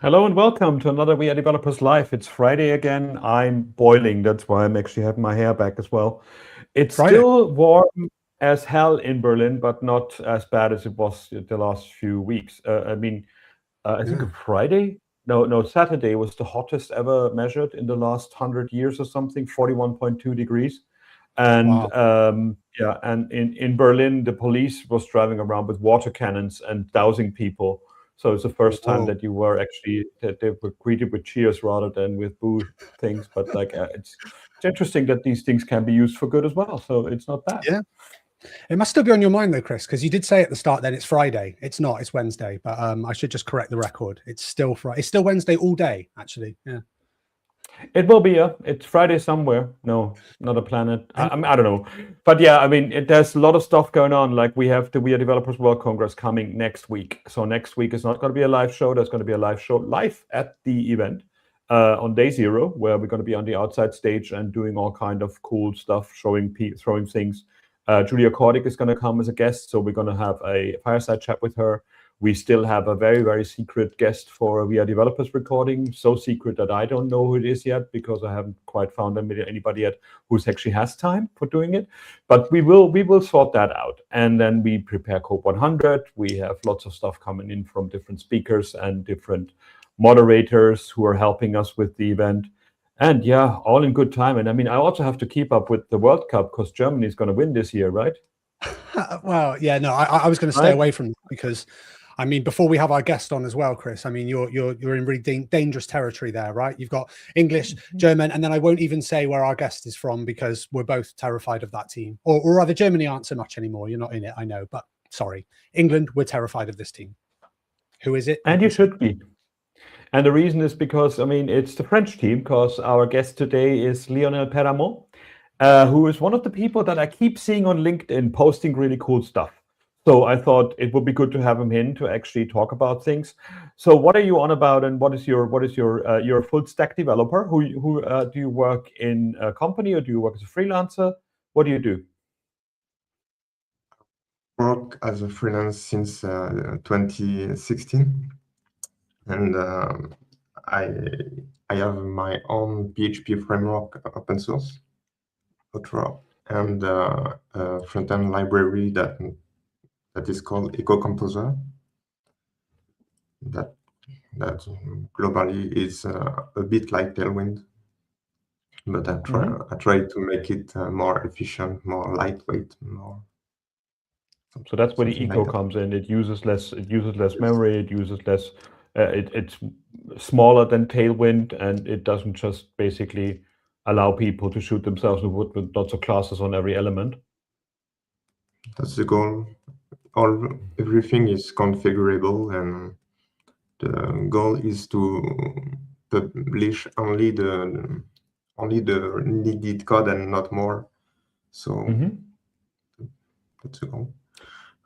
Hello and welcome to another We Are Developers Live. It's Friday again. I'm boiling. That's why I'm actually having my hair back as well. It's Friday. still warm as hell in Berlin, but not as bad as it was the last few weeks. I think Yeah. Friday, no, Saturday was the hottest ever measured in the last 100 years or something, 41.2 degrees. And Wow. yeah, and in Berlin, the police was driving around with water cannons and dousing people. So it's the first time Whoa. that they were greeted with cheers rather than with boo things. But it's interesting that these things can be used for good as well. So it's not bad. Yeah. It must still be on your mind though, Chris, because you did say at the start then it's Friday. It's not, it's Wednesday. But I should just correct the record. It's still Friday. It's still Wednesday all day, actually. Yeah. It will be it's Friday somewhere. No, not a planet. And I don't know, but yeah, I mean, there's a lot of stuff going on. Like we have the We Are Developers World Congress coming next week. So next week is not going to be a live show. There's going to be a live show live at the event on day 0, where we're going to be on the outside stage and doing all kind of cool stuff, throwing things. Julia Cordic is going to come as a guest, so we're going to have a fireside chat with her. We still have a very, very secret guest for a We Are Developers recording, so secret that I don't know who it is yet because I haven't quite found anybody yet who actually has time for doing it. But we will sort that out. And then we prepare COPE 100. We have lots of stuff coming in from different speakers and different moderators who are helping us with the event. And yeah, all in good time. And I mean, I also have to keep up with the World Cup because Germany is going to win this year, right? well, yeah, no, I was going to stay Right. away from that because, I mean, before we have our guest on as well, Chris, I mean, you're in really dangerous territory there, right? You've got English, German, and then I won't even say where our guest is from because we're both terrified of that team. Or rather, Germany aren't so much anymore. You're not in it, I know, but sorry. England, we're terrified of this team. Who is it? And you should be. And the reason is because, I mean, it's the French team, because our guest today is Lionel Péramo, who is one of the people that I keep seeing on LinkedIn posting really cool stuff. So I thought it would be good to have him in to actually talk about things. So what are you on about, and you're a full stack developer? Who do you work in a company, or do you work as a freelancer? What do you do? Work as a freelance since 2016, and I have my own PHP framework, open source, and a front-end library that is called Eco Composer. That globally is a bit like Tailwind, but I try to make it more efficient, more lightweight, more. So that's where the eco comes in. It uses less memory. It uses less. It's smaller than Tailwind, and it doesn't just basically allow people to shoot themselves with lots of classes on every element. That's the goal. Everything is configurable, and the goal is to publish only the needed code and not more. So that's the goal.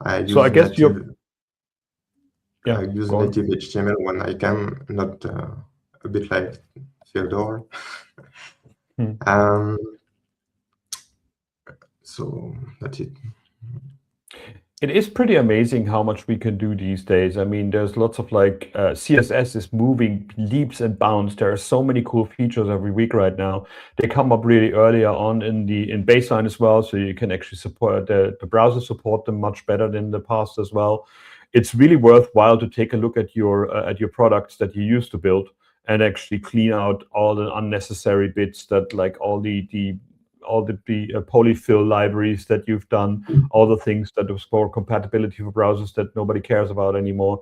I use native HTML when I can, not a bit like Theodore. So that's it. It is pretty amazing how much we can do these days. I mean, there's lots of CSS is moving leaps and bounds. There are so many cool features every week right now. They come up really earlier on in baseline as well, so you can actually support the browser support them much better than in the past as well. It's really worthwhile to take a look at your products that you used to build and actually clean out all the unnecessary bits that all the polyfill libraries that you've done, all the things that was for compatibility for browsers that nobody cares about anymore.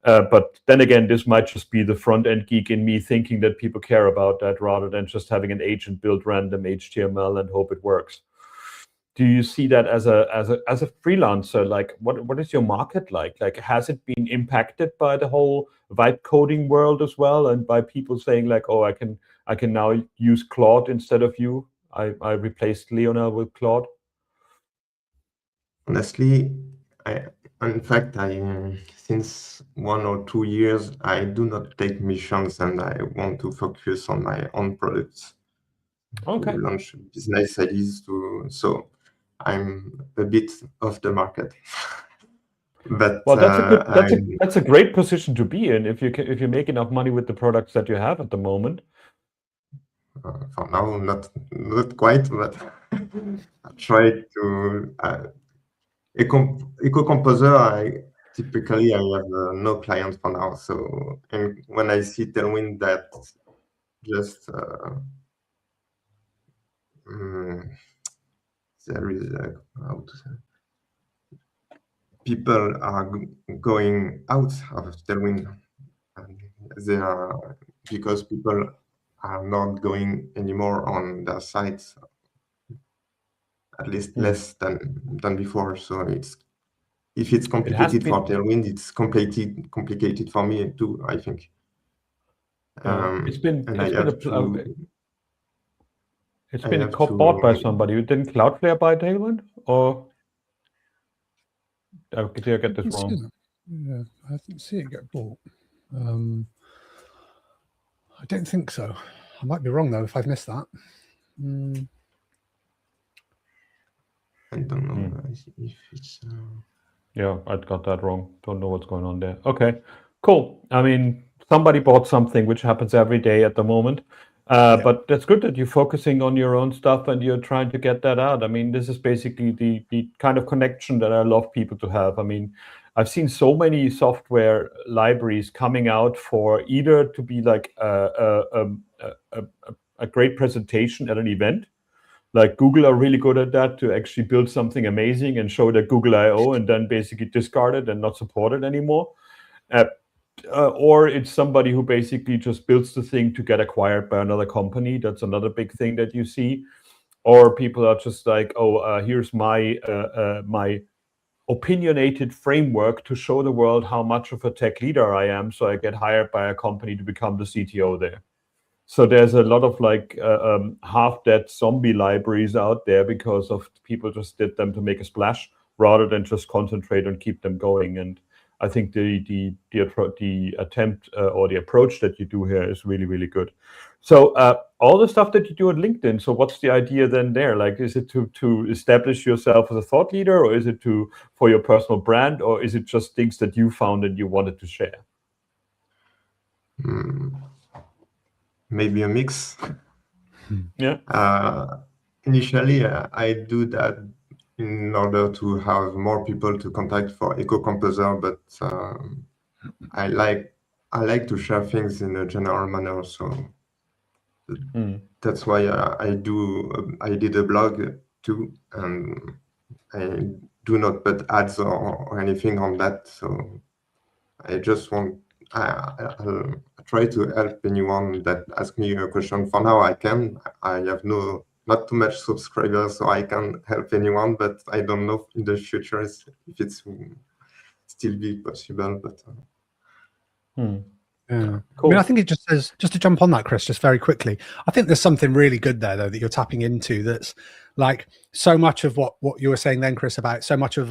But then again, this might just be the front-end geek in me thinking that people care about that rather than just having an agent build random HTML and hope it works. Do you see that as a freelancer? Like, what is your market like? Like, has it been impacted by the whole vibe coding world as well, and by people saying like, oh, I can now use Claude instead of you? I replaced Lionel with Claude. Honestly, in fact, since 1 or 2 years, I do not take missions, and I want to focus on my own products. Okay. To launch business ideas so I'm a bit off the market. But Well, that's a great position to be in if you make enough money with the products that you have at the moment. for now, not quite, but I try to Eco Composer. Typically I have no clients for now. So, and when I see Tailwind that just there is how to say, people are going out of Tailwind, and they are, because people are not going anymore on their sites, at least less than before. So if it's complicated for Tailwind, it's complicated for me too, I think. It's been bought by somebody. Didn't Cloudflare buy Tailwind, or did I get this wrong? Yeah, I didn't see it get bought. I don't think so. I might be wrong though if I've missed that. I don't know if it's. Yeah, I got that wrong. Don't know what's going on there. Okay, cool. I mean, somebody bought something, which happens every day at the moment. But that's good that you're focusing on your own stuff and you're trying to get that out. I mean, this is basically the kind of connection that I love people to have. I mean, I've seen so many software libraries coming out for either to be like a great presentation at an event. Like Google are really good at that, to actually build something amazing and show that Google I/O and then basically discard it and not support it anymore. Or it's somebody who basically just builds the thing to get acquired by another company. That's another big thing that you see. Or people are just like, here's my my opinionated framework to show the world how much of a tech leader I am, so I get hired by a company to become the CTO there. So there's a lot of like half-dead zombie libraries out there because of people just did them to make a splash rather than just concentrate and keep them going. And I think the attempt or the approach that you do here is really, really good. So all the stuff that you do on LinkedIn, so what's the idea then there? Like, is it to establish yourself as a thought leader, or is it for your personal brand, or is it just things that you found and you wanted to share? Maybe a mix. Yeah. Initially, I do that in order to have more people to contact for Eco Composer, but I like to share things in a general manner. So that's why I did a blog too, and I do not put ads or anything on that. So I just want. I'll try to help anyone that asks me a question. For now, I have not too much subscribers, so I can help anyone, but I don't know in the future if it's still be possible. But yeah, cool. I mean, I think it just says, just to jump on that, Chris, just very quickly, I think there's something really good there though that you're tapping into, that's like so much of what you were saying then, Chris, about so much of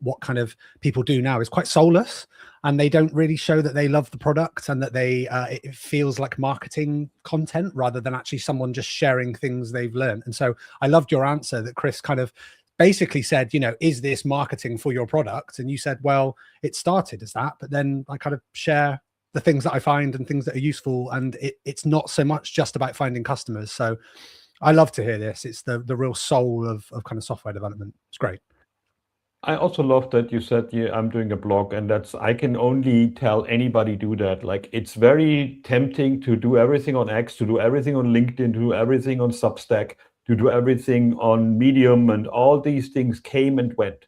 what kind of people do now is quite soulless, and they don't really show that they love the product, and that they it feels like marketing content rather than actually someone just sharing things they've learned. And so I loved your answer that Chris kind of basically said, you know, is this marketing for your product? And you said, well, it started as that, but then I kind of share the things that I find and things that are useful, and it's not so much just about finding customers. So I love to hear this. It's the real soul of kind of software development. It's great. I also love that you said, yeah, I'm doing a blog, and I can only tell anybody do that. Like, it's very tempting to do everything on X, to do everything on LinkedIn, to do everything on Substack, to do everything on Medium, and all these things came and went.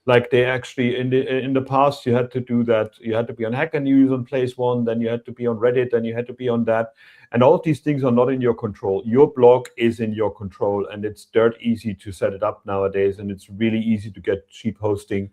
Like, they actually, in the past, you had to do that. You had to be on Hacker News on Place One, then you had to be on Reddit, then you had to be on that. And all of these things are not in your control. Your blog is in your control, and it's dirt easy to set it up nowadays, and it's really easy to get cheap hosting.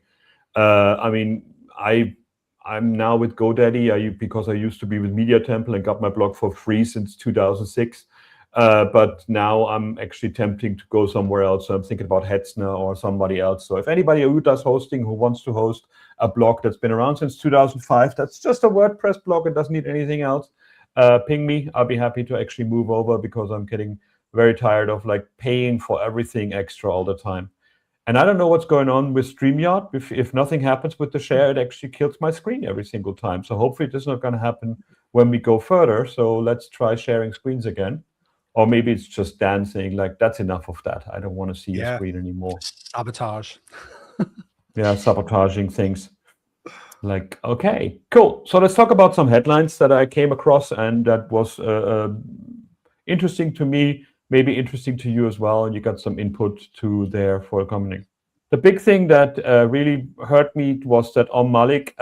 I mean, I'm now with GoDaddy because I used to be with Media Temple and got my blog for free since 2006. But now I'm actually tempting to go somewhere else. So I'm thinking about Hetzner or somebody else. So if anybody who does hosting, who wants to host a blog that's been around since 2005, that's just a WordPress blog and doesn't need anything else, ping me. I'll be happy to actually move over, because I'm getting very tired of like paying for everything extra all the time. And I don't know what's going on with StreamYard. If nothing happens with the share, it actually kills my screen every single time. So hopefully this is not going to happen when we go further. So let's try sharing screens again. Or maybe it's just Dan saying, like, that's enough of that. I don't want to see your screen anymore. Sabotage. Yeah, sabotaging things. Like, okay, cool. So let's talk about some headlines that I came across and that was interesting to me, maybe interesting to you as well. And you got some input to there for coming. The big thing that really hurt me was that Malik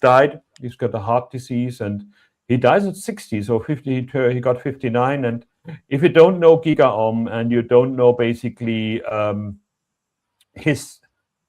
died. He's got a heart disease and he dies at 60. So 50, he got 59. And if you don't know GigaOM and you don't know basically his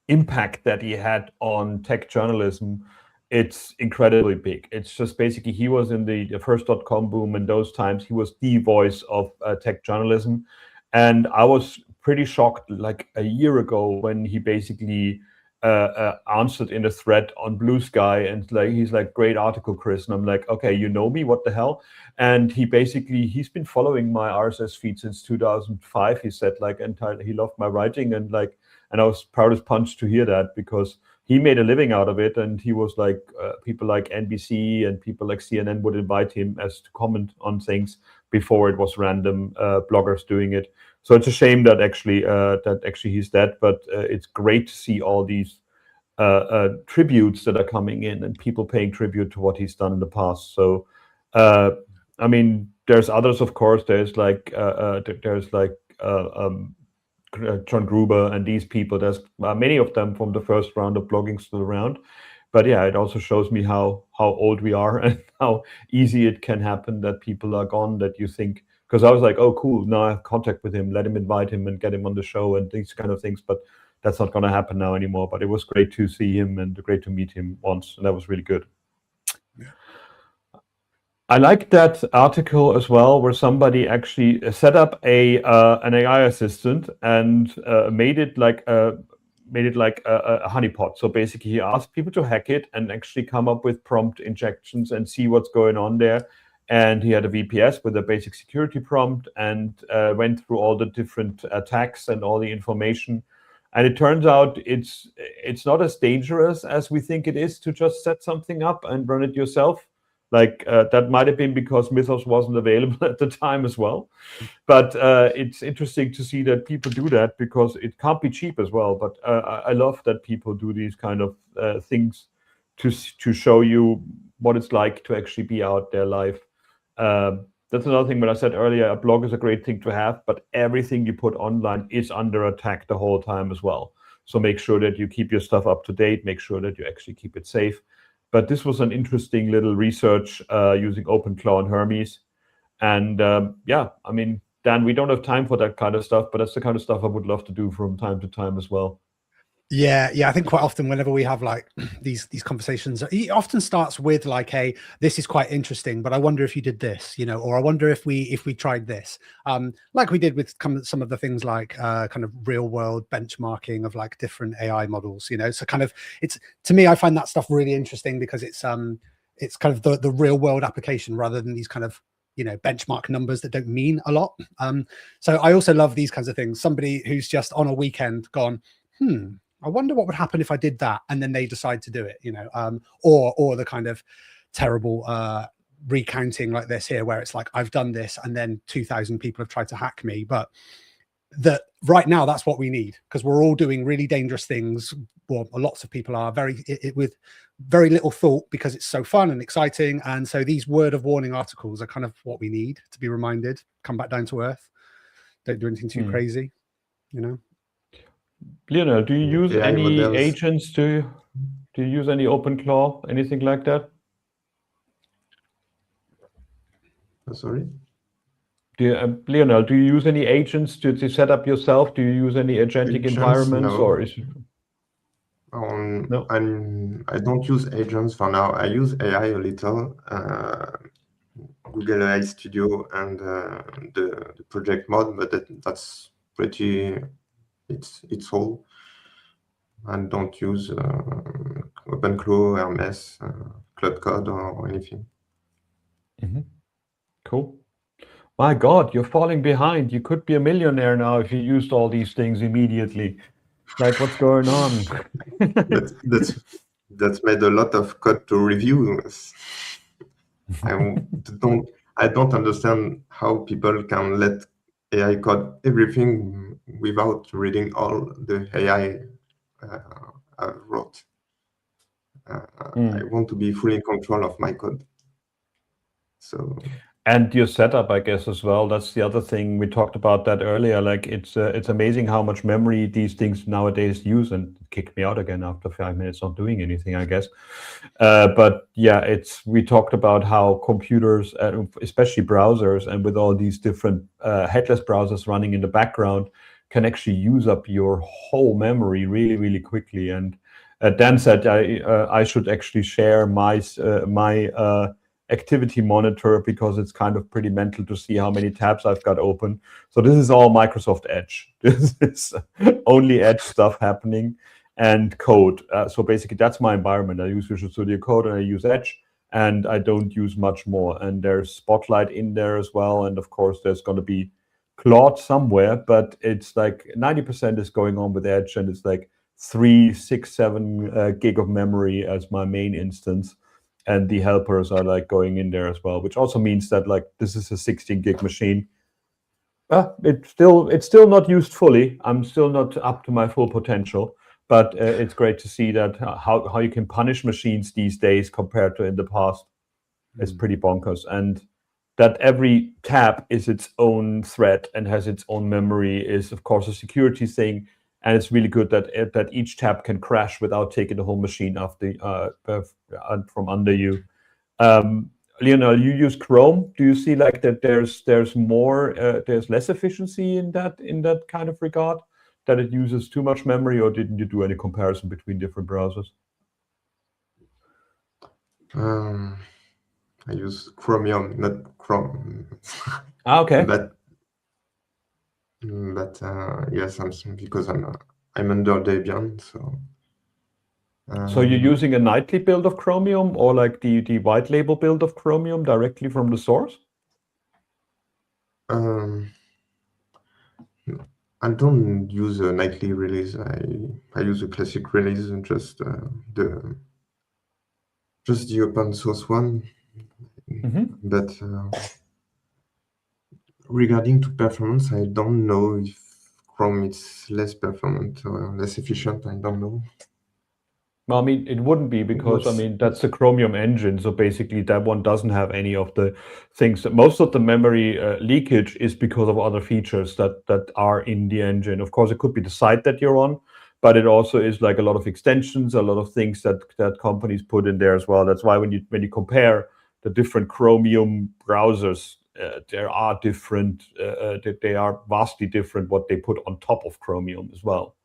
impact that he had on tech journalism, it's incredibly big. It's just basically he was in the first .com boom, and those times he was the voice of tech journalism. And I was pretty shocked like a year ago when he basically answered in a thread on Blue Sky, and like he's like, great article, Chris. And I'm like, okay, you know me, what the hell? And he's been following my RSS feed since 2005. He said like, and he loved my writing, and I was proud as punch to hear that, because he made a living out of it. And he was like, people like NBC and people like CNN would invite him as to comment on things before it was random bloggers doing it. So it's a shame that actually he's dead, but it's great to see all these tributes that are coming in and people paying tribute to what he's done in the past. So, I mean, there's others, of course. There's like John Gruber and these people. There's many of them from the first round of blogging still around. But yeah, it also shows me how old we are and how easy it can happen that people are gone that you think. Because I was like, oh, cool, now I have contact with him, let him invite him and get him on the show and these kind of things. But that's not going to happen now anymore. But it was great to see him and great to meet him once. And that was really good. Yeah. I like that article as well, where somebody actually set up an AI assistant and made it like a honeypot. So basically, he asked people to hack it and actually come up with prompt injections and see what's going on there. And he had a VPS with a basic security prompt and went through all the different attacks and all the information. And it turns out it's not as dangerous as we think it is to just set something up and run it yourself. Like that might have been because Mythos wasn't available at the time as well. But it's interesting to see that people do that because it can't be cheap as well. But I love that people do these kind of things to show you what it's like to actually be out there live. That's another thing when I said earlier, a blog is a great thing to have, but everything you put online is under attack the whole time as well. So make sure that you keep your stuff up to date, make sure that you actually keep it safe. But this was an interesting little research using OpenClaw and Hermes. And yeah, I mean, Dan, we don't have time for that kind of stuff, but that's the kind of stuff I would love to do from time to time as well. Yeah, I think quite often whenever we have like these conversations, it often starts with like, hey, this is quite interesting, but I wonder if you did this, you know, or I wonder if we tried this, like we did with some of the things like kind of real world benchmarking of like different AI models, you know. So kind of to me, I find that stuff really interesting because it's kind of the real world application rather than these kind of, you know, benchmark numbers that don't mean a lot. So I also love these kinds of things. Somebody who's just on a weekend gone, I wonder what would happen if I did that, and then they decide to do it, you know, or the kind of terrible recounting like this here, where it's like, I've done this and then 2,000 people have tried to hack me. But that right now, that's what we need, because we're all doing really dangerous things. Well, lots of people are with very little thought because it's so fun and exciting. And so these word of warning articles are kind of what we need to be reminded, come back down to earth. Don't do anything too crazy, you know. Lionel, do you use any agents? Do you use any OpenClaw, anything like that? Sorry? Lionel, do you use any agents to set up yourself? Do you use any agentic environments? No. Or is no? I don't use agents for now. I use AI a little, Google AI Studio and the project mod, but that's pretty. It's all. And don't use OpenClaw, Hermes, Cloud Code, or anything. Cool. My God, you're falling behind. You could be a millionaire now if you used all these things immediately. Like, what's going on? That's made a lot of code to review. I don't understand how people can let AI code everything without reading all the AI I wrote. I want to be fully in control of my code. So. And your setup, I guess, as well. That's the other thing. We talked about that earlier. Like, it's amazing how much memory these things nowadays use, and it kicked me out again after 5 minutes not doing anything, I guess. But yeah, we talked about how computers, especially browsers, and with all these different headless browsers running in the background, can actually use up your whole memory really, really quickly. And Dan said I should actually share my activity monitor, because it's kind of pretty mental to see how many tabs I've got open. So this is all Microsoft Edge. This is only Edge stuff happening, and code. So basically that's my environment. I use Visual Studio Code and I use Edge, and I don't use much more. And there's Spotlight in there as well. And of course there's going to be Claude somewhere, but it's like 90% is going on with Edge, and it's like 3, 6, 7 gig of memory as my main instance. And the helpers are like going in there as well, which also means that like this is a 16 gig machine. It's still not used fully. I'm still not up to my full potential, but it's great to see that how you can punish machines these days compared to in the past. It's pretty bonkers. And that every tab is its own thread and has its own memory is of course a security thing. And it's really good that each tab can crash without taking the whole machine off from under you. Lionel, you use Chrome. Do you see like that there's less efficiency in that kind of regard, that it uses too much memory, or didn't you do any comparison between different browsers? I use Chromium, not Chrome. Okay. But yes, because I'm under Debian, so. So you're using a nightly build of Chromium, or like the white label build of Chromium directly from the source? I don't use a nightly release. I use a classic release, and just the open source one. But regarding to performance, I don't know if Chrome is less performant or less efficient. I don't know. Well, I mean, it wouldn't be, because I mean that's the Chromium engine. So basically, that one doesn't have any of the things. Most of the memory leakage is because of other features that are in the engine. Of course, it could be the site that you're on, but it also is like a lot of extensions, a lot of things that companies put in there as well. That's why when you compare the different Chromium browsers, there are different. They are vastly different what they put on top of Chromium as well.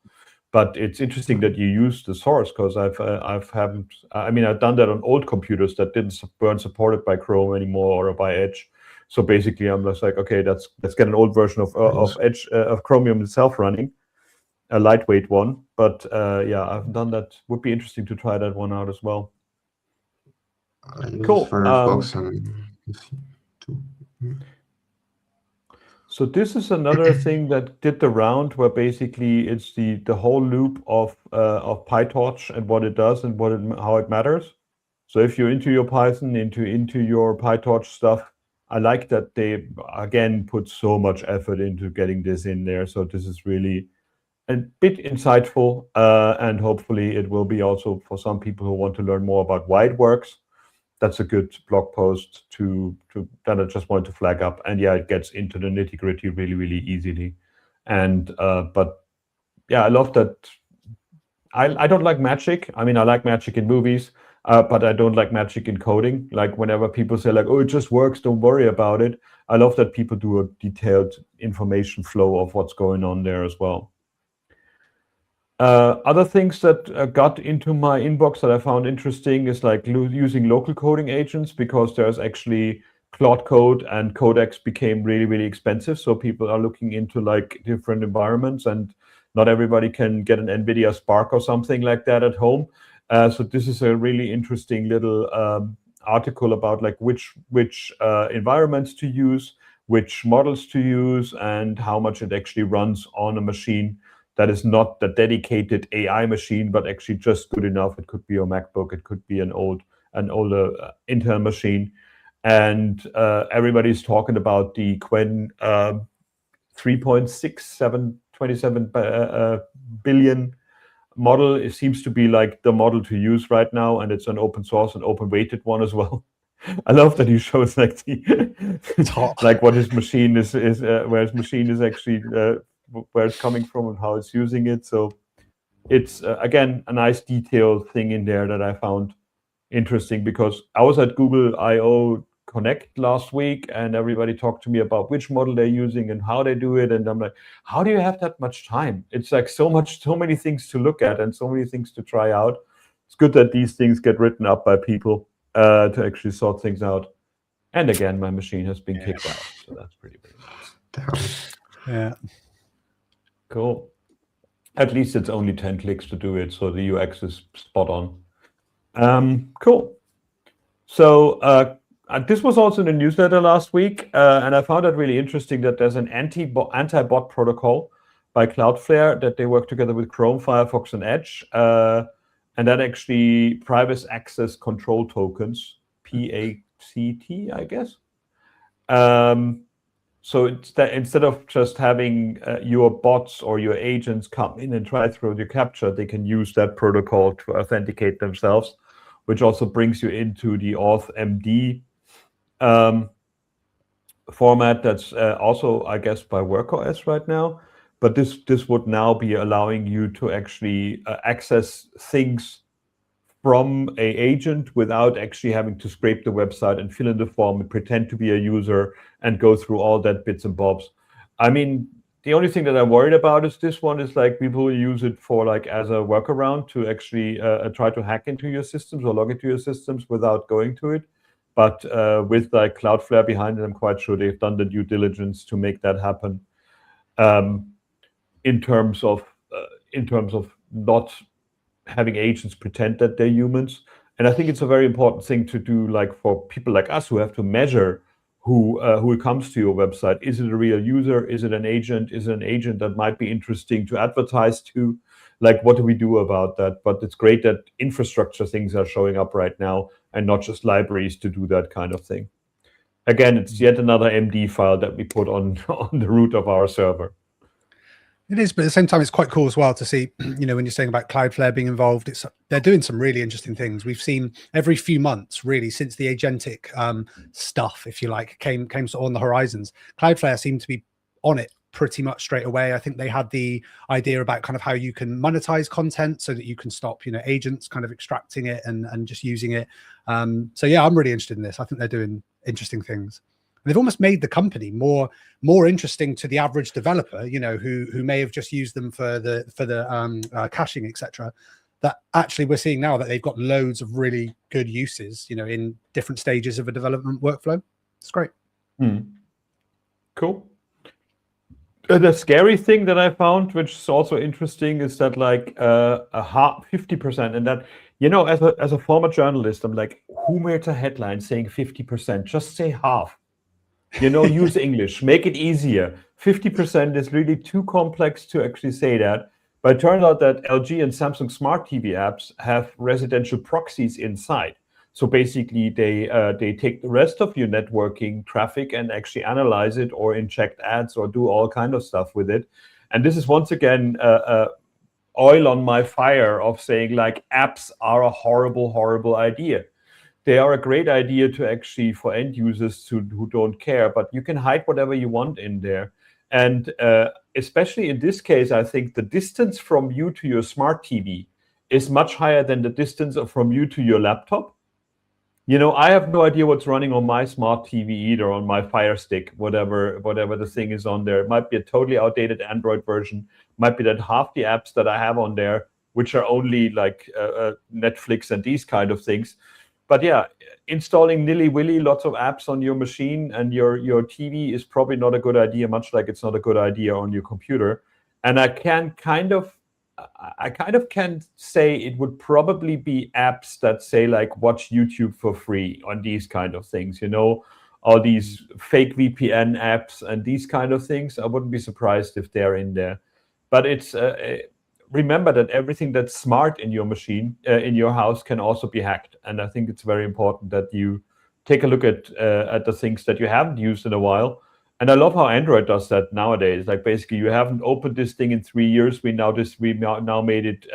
But it's interesting that you use the source, because I've done that on old computers that weren't supported by Chrome anymore or by Edge. So basically, I'm just like, okay, let's get an old version of Edge of Chromium itself running, a lightweight one. But yeah, I've done that. Would be interesting to try that one out as well. Cool. So this is another thing that did the round, where basically it's the whole loop of PyTorch and what it does and how it matters. So if you're into your Python, into your PyTorch stuff, I like that they again put so much effort into getting this in there. So this is really a bit insightful, and hopefully it will be also for some people who want to learn more about why it works. That's a good blog post that I just wanted to flag up. And yeah, it gets into the nitty gritty really, really easily. And but yeah, I love that. I don't like magic. I mean, I like magic in movies, but I don't like magic in coding. Like whenever people say like, oh, it just works, don't worry about it. I love that people do a detailed information flow of what's going on there as well. Other things that got into my inbox that I found interesting is like using local coding agents, because there's actually Claude Code and Codex became really, really expensive. So people are looking into like different environments, and not everybody can get an NVIDIA Spark or something like that at home. So this is a really interesting little article about like which environments to use, which models to use, and how much it actually runs on a machine. that is not the dedicated AI machine, but actually just good enough. It could be your MacBook, it could be an older Intel machine, and everybody's talking about the Qwen 3.6727 billion model. It seems to be like the model to use right now, and it's an open source and open weighted one as well. I love that he shows like like what his machine is where his machine is actually where it's coming from and how it's using it. So it's again a nice detailed thing in there that I found interesting, because I was at Google I/O Connect last week and everybody talked to me about which model they're using and how they do it, and I'm like, how do you have that much time? It's like so many things to look at and so many things to try out. It's good that these things get written up by people to actually sort things out. And again, my machine has been kicked out, so that's pretty nice. Yeah, cool. At least it's only 10 clicks to do it, so the UX is spot on. Cool. So this was also in the newsletter last week, and I found it really interesting that there's an anti-bot protocol by Cloudflare that they work together with Chrome, Firefox, and Edge, and that actually private access control tokens, PACT, I guess. So it's that instead of just having your bots or your agents come in and try through your captcha, they can use that protocol to authenticate themselves, which also brings you into the AuthMD format that's also, I guess, by WorkOS right now. But this would now be allowing you to actually access things from an agent without actually having to scrape the website and fill in the form and pretend to be a user and go through all that bits and bobs. I mean, the only thing that I'm worried about is this one is like people use it for like as a workaround to actually try to hack into your systems or log into your systems without going to it. But with like Cloudflare behind it, I'm quite sure they've done the due diligence to make that happen. In terms of not having agents pretend that they're humans. And I think it's a very important thing to do, like for people like us who have to measure who comes to your website. Is it a real user? Is it an agent? Is it an agent that might be interesting to advertise to? Like, what do we do about that? But it's great that infrastructure things are showing up right now and not just libraries to do that kind of thing. Again, it's yet another MD file that we put on the root of our server. It is, but at the same time, it's quite cool as well to see, you know, when you're saying about Cloudflare being involved, they're doing some really interesting things. We've seen every few months, really, since the agentic stuff, if you like, came sort of on the horizons. Cloudflare seemed to be on it pretty much straight away. I think they had the idea about kind of how you can monetize content so that you can stop, you know, agents kind of extracting it and just using it. So yeah, I'm really interested in this. I think they're doing interesting things. They've almost made the company more interesting to the average developer, you know, who may have just used them for the caching, etc. That actually we're seeing now that they've got loads of really good uses, you know, in different stages of a development workflow. It's great. Cool. The scary thing that I found, which is also interesting, is that like 50%, and that, you know, as a former journalist, I'm like, who made a headline saying 50%? Just say half. You know, use English, make it easier. 50% is really too complex to actually say that. But it turns out that LG and Samsung smart TV apps have residential proxies inside. So basically, they take the rest of your networking traffic and actually analyze it or inject ads or do all kind of stuff with it. And this is once again oil on my fire of saying like apps are a horrible, horrible idea. They are a great idea to actually for end users who don't care, but you can hide whatever you want in there. And especially in this case, I think the distance from you to your smart TV is much higher than the distance from you to your laptop. You know, I have no idea what's running on my smart TV either, on my Fire Stick, whatever the thing is on there. It might be a totally outdated Android version. Might be that half the apps that I have on there, which are only like Netflix and these kind of things. But yeah, installing nilly-willy lots of apps on your machine and your TV is probably not a good idea, much like it's not a good idea on your computer. And I kind of can say it would probably be apps that say like watch YouTube for free on these kind of things, you know, all these fake VPN apps and these kind of things. I wouldn't be surprised if they're in there. But it's remember that everything that's smart in your machine, in your house, can also be hacked. And I think it's very important that you take a look at the things that you haven't used in a while. And I love how Android does that nowadays. Like basically, you haven't opened this thing in 3 years. We now made it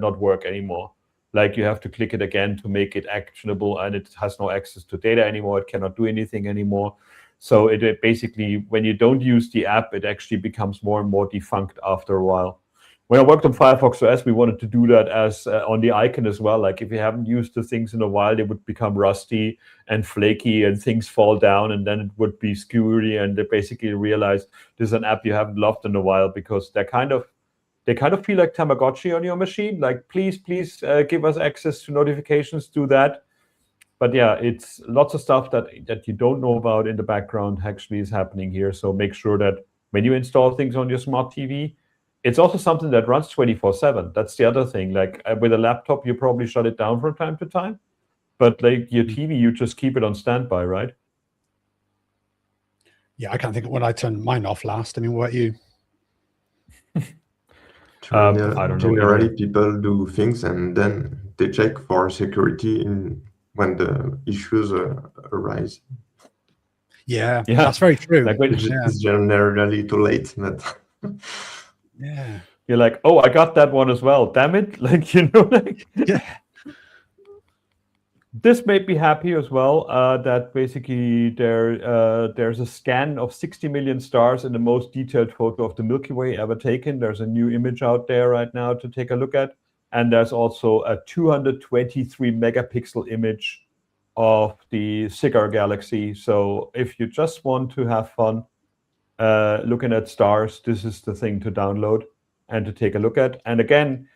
not work anymore. Like you have to click it again to make it actionable, and it has no access to data anymore. It cannot do anything anymore. So it basically, when you don't use the app, it actually becomes more and more defunct after a while. When I worked on Firefox OS, we wanted to do that as on the icon as well. Like if you haven't used the things in a while, they would become rusty and flaky, and things fall down, and then it would be skewy. And they basically realized this is an app you haven't loved in a while, because they kind of feel like Tamagotchi on your machine. Like please give us access to notifications. Do that. But yeah, it's lots of stuff that you don't know about in the background actually is happening here. So make sure that when you install things on your smart TV, it's also something that runs 24/7. That's the other thing. Like with a laptop, you probably shut it down from time to time, but like your TV, you just keep it on standby, right? Yeah, I can't think of when I turned mine off last. I mean, what about you? I don't know. Generally, people do things and then they check for security when the issues arise. Yeah, that's very true. Like it's generally too late, but yeah, you're like, oh, I got that one as well. Damn it! Like like yeah. This made me happy as well. That basically there's a scan of 60 million stars in the most detailed photo of the Milky Way ever taken. There's a new image out there right now to take a look at, and there's also a 223 megapixel image of the Cigar Galaxy. So if you just want to have fun looking at stars, this is the thing to download and to take a look at. And again,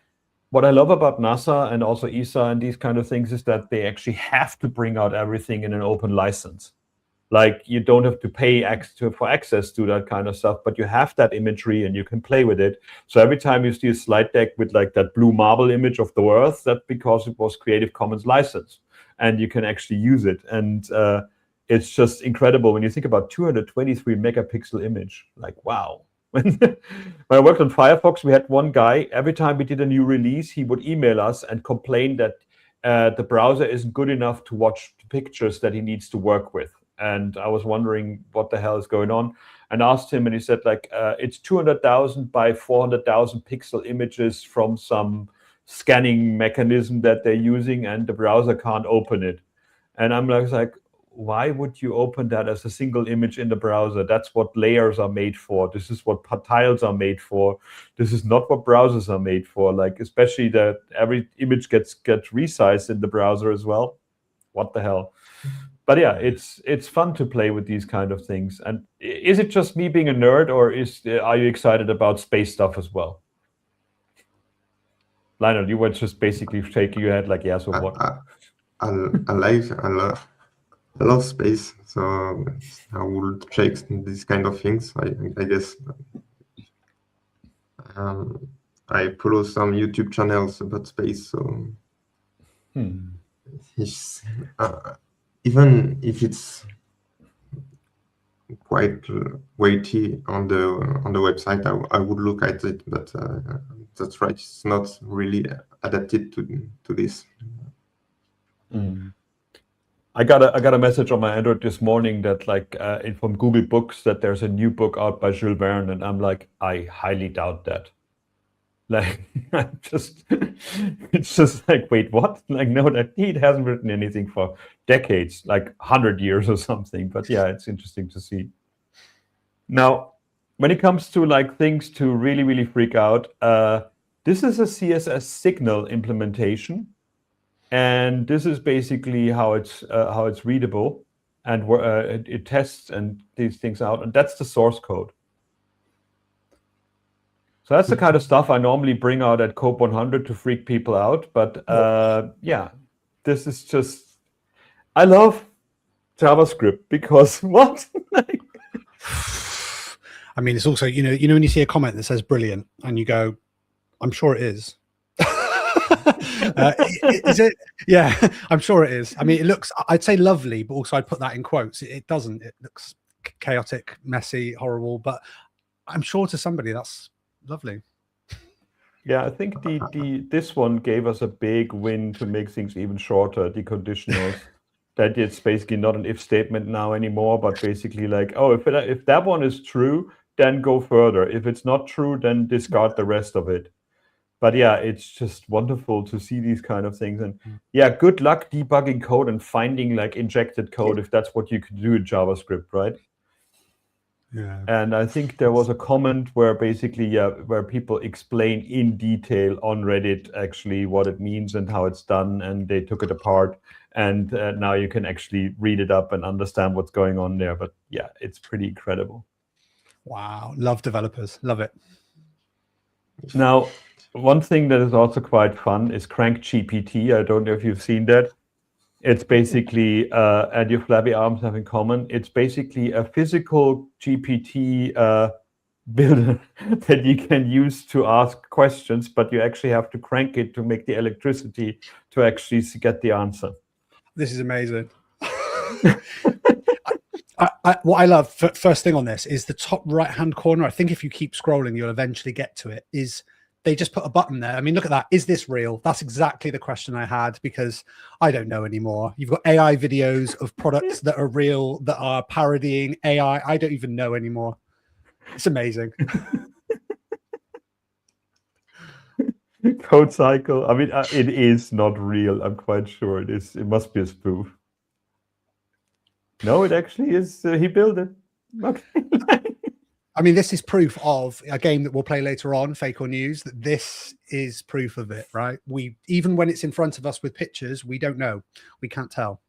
what I love about NASA and also ESA and these kind of things is that they actually have to bring out everything in an open license. Like you don't have to pay for access to that kind of stuff, but you have that imagery and you can play with it. So every time you see a slide deck with like that blue marble image of the Earth, that's because it was Creative Commons license and you can actually use it. And it's just incredible when you think about 223 megapixel image. Like, wow. When I worked on Firefox, we had one guy, every time we did a new release, he would email us and complain that the browser isn't good enough to watch the pictures that he needs to work with. And I was wondering what the hell is going on, and asked him, and he said, like, it's 200,000 by 400,000 pixel images from some scanning mechanism that they're using, and the browser can't open it. And I'm like, why would you open that as a single image in the browser? That's what layers are made for. This is what tiles are made for. This is not what browsers are made for. Like, especially that every image gets resized in the browser as well. What the hell? But yeah, it's fun to play with these kind of things. And is it just me being a nerd, or are you excited about space stuff as well? Lionel, you were just basically shaking your head like, yeah, so what? I love space, so I would check these kind of things. I guess I follow some YouTube channels about space, so even if it's quite weighty on the website, I would look at it. But that's right; it's not really adapted to this. I got a message on my Android this morning that like from Google Books that there's a new book out by Jules Verne, and I'm like, I highly doubt that. Like, it's just like, wait, what? Like, no, that he hasn't written anything for decades, like 100 years or something. But yeah, it's interesting to see. Now, when it comes to like things to really, really freak out, this is a CSS Signal implementation. And this is basically how it's readable, and it tests and these things out, and that's the source code. So that's the kind of stuff I normally bring out at COPE 100 to freak people out. But yeah, this is just, I love JavaScript because what? I mean, it's also, you know when you see a comment that says brilliant and you go, I'm sure it is. Is it? Yeah, I'm sure it is. I mean, it looks, I'd say lovely, but also I'd put that in quotes. It doesn't. It looks chaotic, messy, horrible, but I'm sure to somebody that's lovely. Yeah, I think this one gave us a big win to make things even shorter. The conditionals, that it's basically not an if statement now anymore, but basically like, oh, if that one is true, then go further. If it's not true, then discard the rest of it. But yeah, it's just wonderful to see these kind of things. And yeah, good luck debugging code and finding like injected code if that's what you could do in JavaScript, right? Yeah. And I think there was a comment where basically, where people explain in detail on Reddit actually what it means and how it's done, and they took it apart. And now you can actually read it up and understand what's going on there. But yeah, it's pretty incredible. Wow, love developers, love it. Now, one thing that is also quite fun is Crank GPT. I don't know if you've seen that. It's basically, and your flabby arms have in common, it's basically a physical GPT builder that you can use to ask questions, but you actually have to crank it to make the electricity to actually get the answer. This is amazing. What I love, first thing on this, is the top right-hand corner. I think if you keep scrolling, you'll eventually get to it. Is they just put a button there. I mean, look at that. Is this real? That's exactly the question I had, because I don't know anymore. You've got AI videos of products that are real, that are parodying AI. I don't even know anymore. It's amazing. Code cycle. I mean, it is not real. I'm quite sure it is. It must be a spoof. No, it actually is. He built it. Okay. I mean, this is proof of a game that we'll play later on, Fake or News, that this is proof of it, right? Even when it's in front of us with pictures, we don't know. We can't tell.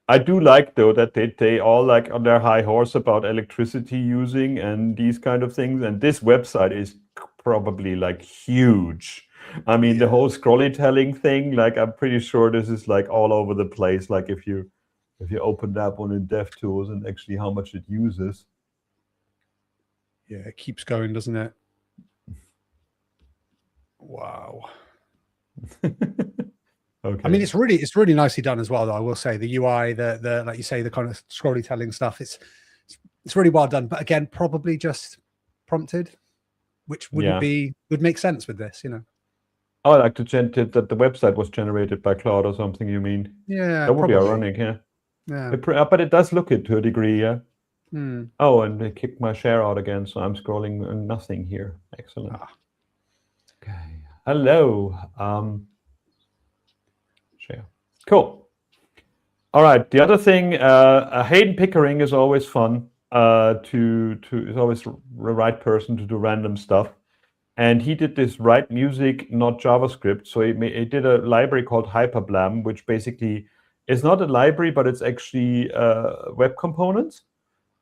I do like, though, that they all like on their high horse about electricity using and these kind of things. And this website is probably like huge. I mean, the whole scrollytelling thing, like I'm pretty sure this is like all over the place. Like if you open that one in DevTools and actually how much it uses. Yeah, it keeps going, doesn't it? Wow. Okay. I mean, it's really nicely done as well, though. I will say the UI, the like you say, the kind of scrollytelling stuff. It's really well done. But again, probably just prompted, which would make sense with this, you know. Oh, I like to that the website was generated by Claude or something. You mean? Yeah, that would probably. be ironic, yeah. Yeah. But it does look it to a degree, yeah. Hmm. Oh, and they kicked my share out again, so I'm scrolling nothing here. Excellent. Okay. Hello. Share. Cool. All right. The other thing, Hayden Pickering is always fun. Is always the right person to do random stuff. And he did this write music, not JavaScript. So he did a library called Hyperblam, which basically is not a library, but it's actually web components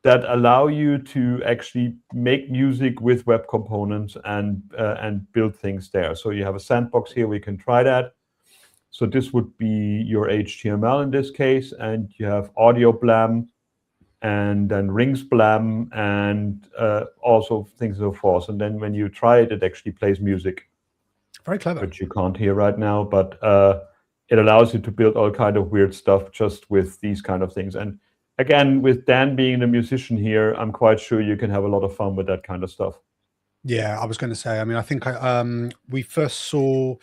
that allow you to actually make music with web components and build things there. So you have a sandbox here. We can try that. So this would be your HTML in this case, and you have audio blam, and then rings blam, and also things so forth. And then when you try it, it actually plays music. Very clever. Which you can't hear right now, but it allows you to build all kind of weird stuff just with these kind of things. And again, with Dan being the musician here, I'm quite sure you can have a lot of fun with that kind of stuff. Yeah, I was going to say, I mean, I think we first saw,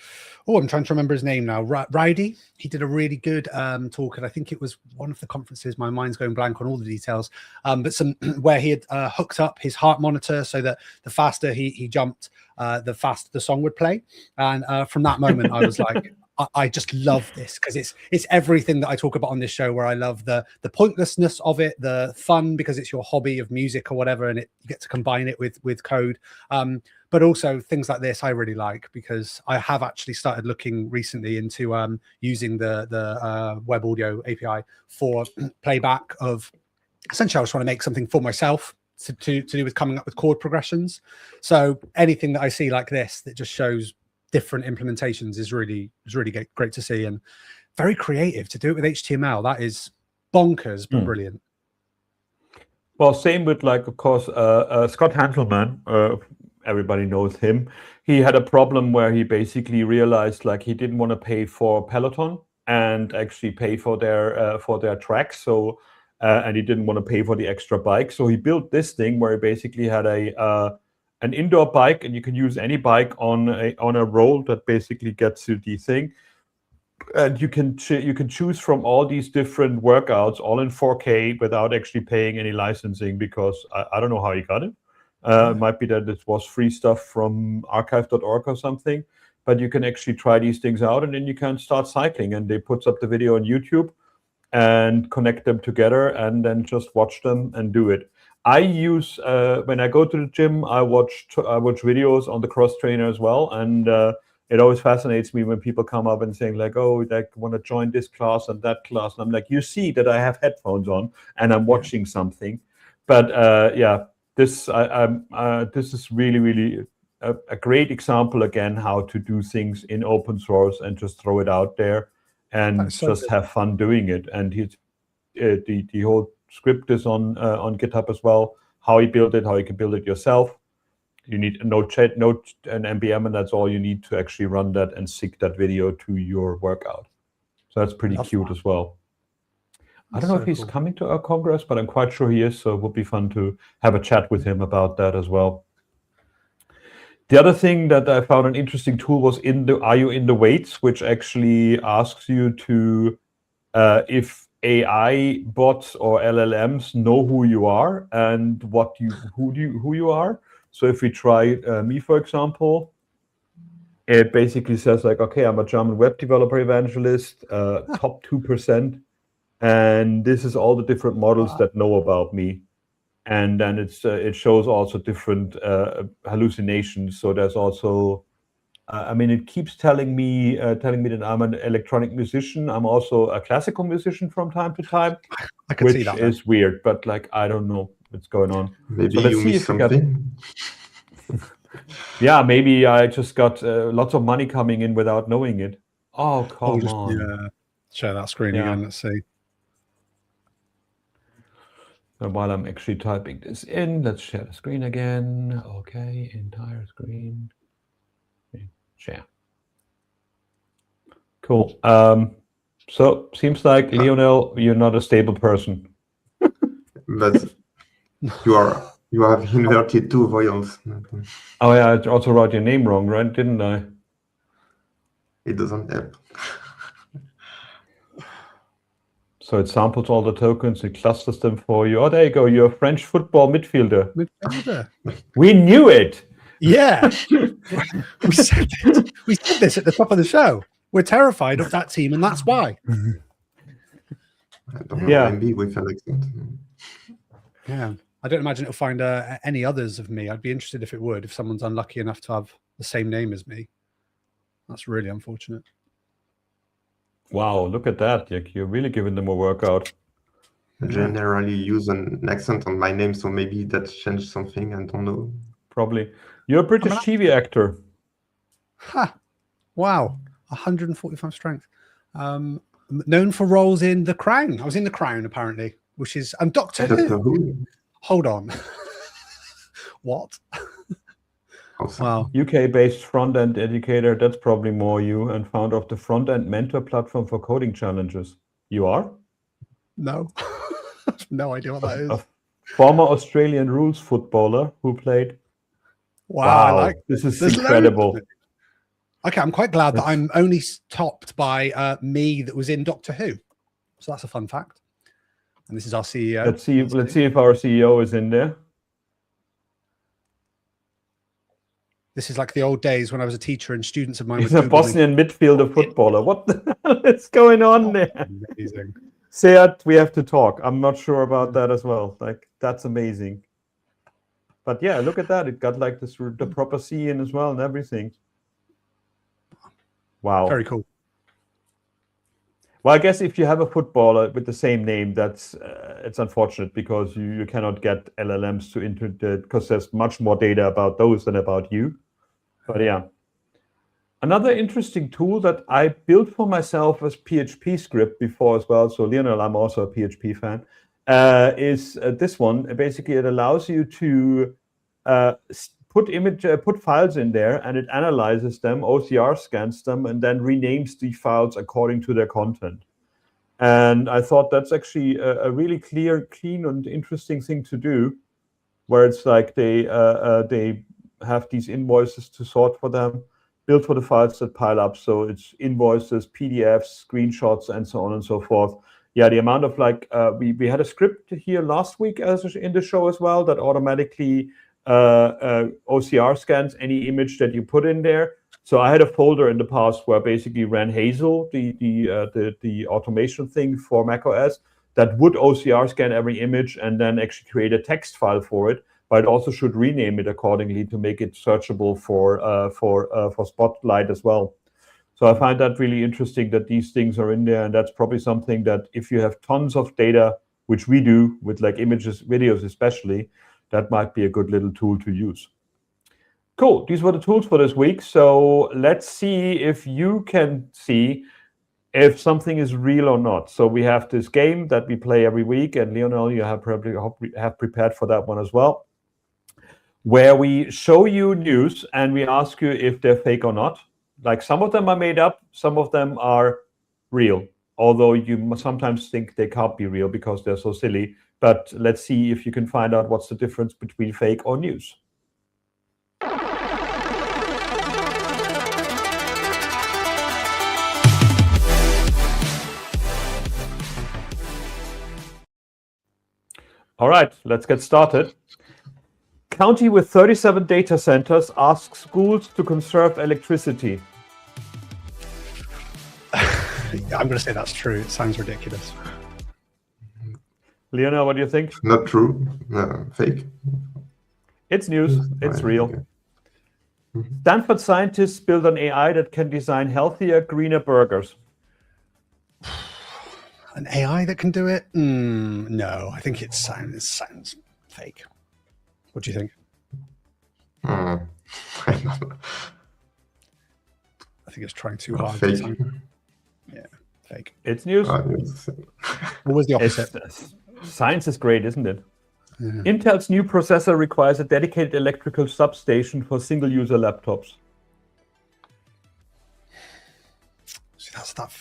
I'm trying to remember his name now, Ridey. He did a really good talk, and I think it was one of the conferences. My mind's going blank on all the details, but where he had hooked up his heart monitor so that the faster he jumped, the faster the song would play. And from that moment, I was like, I just love this, because it's everything that I talk about on this show, where I love the pointlessness of it, the fun because it's your hobby of music or whatever, and you get to combine it with code. But also things like this I really like, because I have actually started looking recently into using the web audio API for playback of, essentially I was trying to make something for myself to do with coming up with chord progressions. So anything that I see like this that just shows different implementations is really great to see, and very creative to do it with HTML. That is bonkers, but brilliant. Well, same with, like, of course, Scott Hanselman. Everybody knows him. He had a problem where he basically realized, like, he didn't want to pay for Peloton and actually pay for their tracks. So and he didn't want to pay for the extra bike. So he built this thing where he basically had a an indoor bike, and you can use any bike on a roll that basically gets you the thing. And you can choose from all these different workouts, all in 4K, without actually paying any licensing, because I don't know how he got it. It might be that it was free stuff from archive.org or something, but you can actually try these things out, and then you can start cycling. And they put up the video on YouTube and connect them together, and then just watch them and do it. I use when I go to the gym, I watch videos on the cross trainer as well, and it always fascinates me when people come up and saying like, "Oh, I want to join this class and that class." And I'm like, "You see that I have headphones on and I'm watching something." But this is really a great example again how to do things in open source and just throw it out there and just have fun doing it. And the whole script is on GitHub as well. How he built it, how you can build it yourself. You need a Node and NPM, and that's all you need to actually run that and sync that video to your workout. So that's pretty cute as well. I don't know if he's coming to our Congress, but I'm quite sure he is. So it would be fun to have a chat with him about that as well. The other thing that I found an interesting tool was Are You in the Weights, which actually asks you to, if AI bots or LLMs know who you are and who you are. So if we try me, for example, it basically says like, okay, I'm a German web developer evangelist, top 2%. And this is all the different models that know about me. And then it shows also different hallucinations. So there's also, it keeps telling me that I'm an electronic musician. I'm also a classical musician from time to time, which is weird. But like, I don't know what's going on. Maybe so you missed something. Yeah, maybe I just got lots of money coming in without knowing it. Oh, come on. Yeah. Share that screen again. Let's see. And while I'm actually typing this in, let's share the screen again. Okay, entire screen. Share. Cool. So seems like Lionel, you're not a stable person. But you have inverted 2 vowels. Oh yeah, I also wrote your name wrong, right? Didn't I? It doesn't help. So it samples all the tokens, it clusters them for you. Oh, there you go. You're a French football midfielder. We knew it. Yeah. we said this at the top of the show. We're terrified of that team, and that's why. I don't know, maybe with an accent. Yeah. I don't imagine it'll find any others of me. I'd be interested if it would, if someone's unlucky enough to have the same name as me. That's really unfortunate. Wow, look at that. You're really giving them a workout. I generally use an accent on my name, so maybe that changed something. I don't know. Probably. You're a British TV actor. Ha! Wow. 145 strength. Known for roles in The Crown. I was in The Crown, apparently, which is... Doctor Who. Hold on. What? Wow. UK-based front-end educator, that's probably more you, and founder of the front-end mentor platform for coding challenges. You are? No. I have no idea what that is. A former Australian rules footballer who played... Wow. This is incredible. Okay, I'm quite glad that I'm only topped by me that was in Doctor Who. So that's a fun fact. And this is our CEO. Let's see if our CEO is in there. This is like the old days when I was a teacher and students of mine. He's a Bosnian midfielder footballer. What the hell is going on there? Amazing. Seat, we have to talk. I'm not sure about that as well. Like, that's amazing. But yeah, look at that. It got like this, the proper C in as well and everything. Wow. Very cool. Well, I guess if you have a footballer with the same name, that's it's unfortunate because you cannot get LLMs to because there's much more data about those than about you. But yeah. Another interesting tool that I built for myself as PHP script before as well. So Lionel, I'm also a PHP fan, is this one. Basically, it allows you to put files in there, and it analyzes them, OCR scans them, and then renames the files according to their content. And I thought that's actually a really clean and interesting thing to do, where it's like they have these invoices to sort for them, build for the files that pile up. So it's invoices, PDFs, screenshots, and so on and so forth. Yeah, the amount of we had a script here last week in the show as well that automatically OCR scans any image that you put in there. So I had a folder in the past where I basically ran Hazel, the automation thing for macOS, that would OCR scan every image and then actually create a text file for it. But it also should rename it accordingly to make it searchable for Spotlight as well. So I find that really interesting that these things are in there, and that's probably something that if you have tons of data, which we do with like images, videos especially, that might be a good little tool to use. Cool. These were the tools for this week. So let's see if you can see if something is real or not. So we have this game that we play every week, and Lionel, you have probably have prepared for that one as well, where we show you news and we ask you if they're fake or not. Like some of them are made up, some of them are real, although you sometimes think they can't be real because they're so silly. But let's see if you can find out what's the difference between fake or news. All right, let's get started. County with 37 data centers asks schools to conserve electricity. I'm going to say that's true. It sounds ridiculous. Lionel, what do you think? Not true. Fake. It's news. It's real. Okay. Stanford scientists build an AI that can design healthier, greener burgers. An AI that can do it? No, I think it sounds fake. What do you think? I think it's trying too hard. Fake. Yeah, fake. It's news. What was the opposite? Science is great, isn't it? Yeah. Intel's new processor requires a dedicated electrical substation for single-user laptops. See, that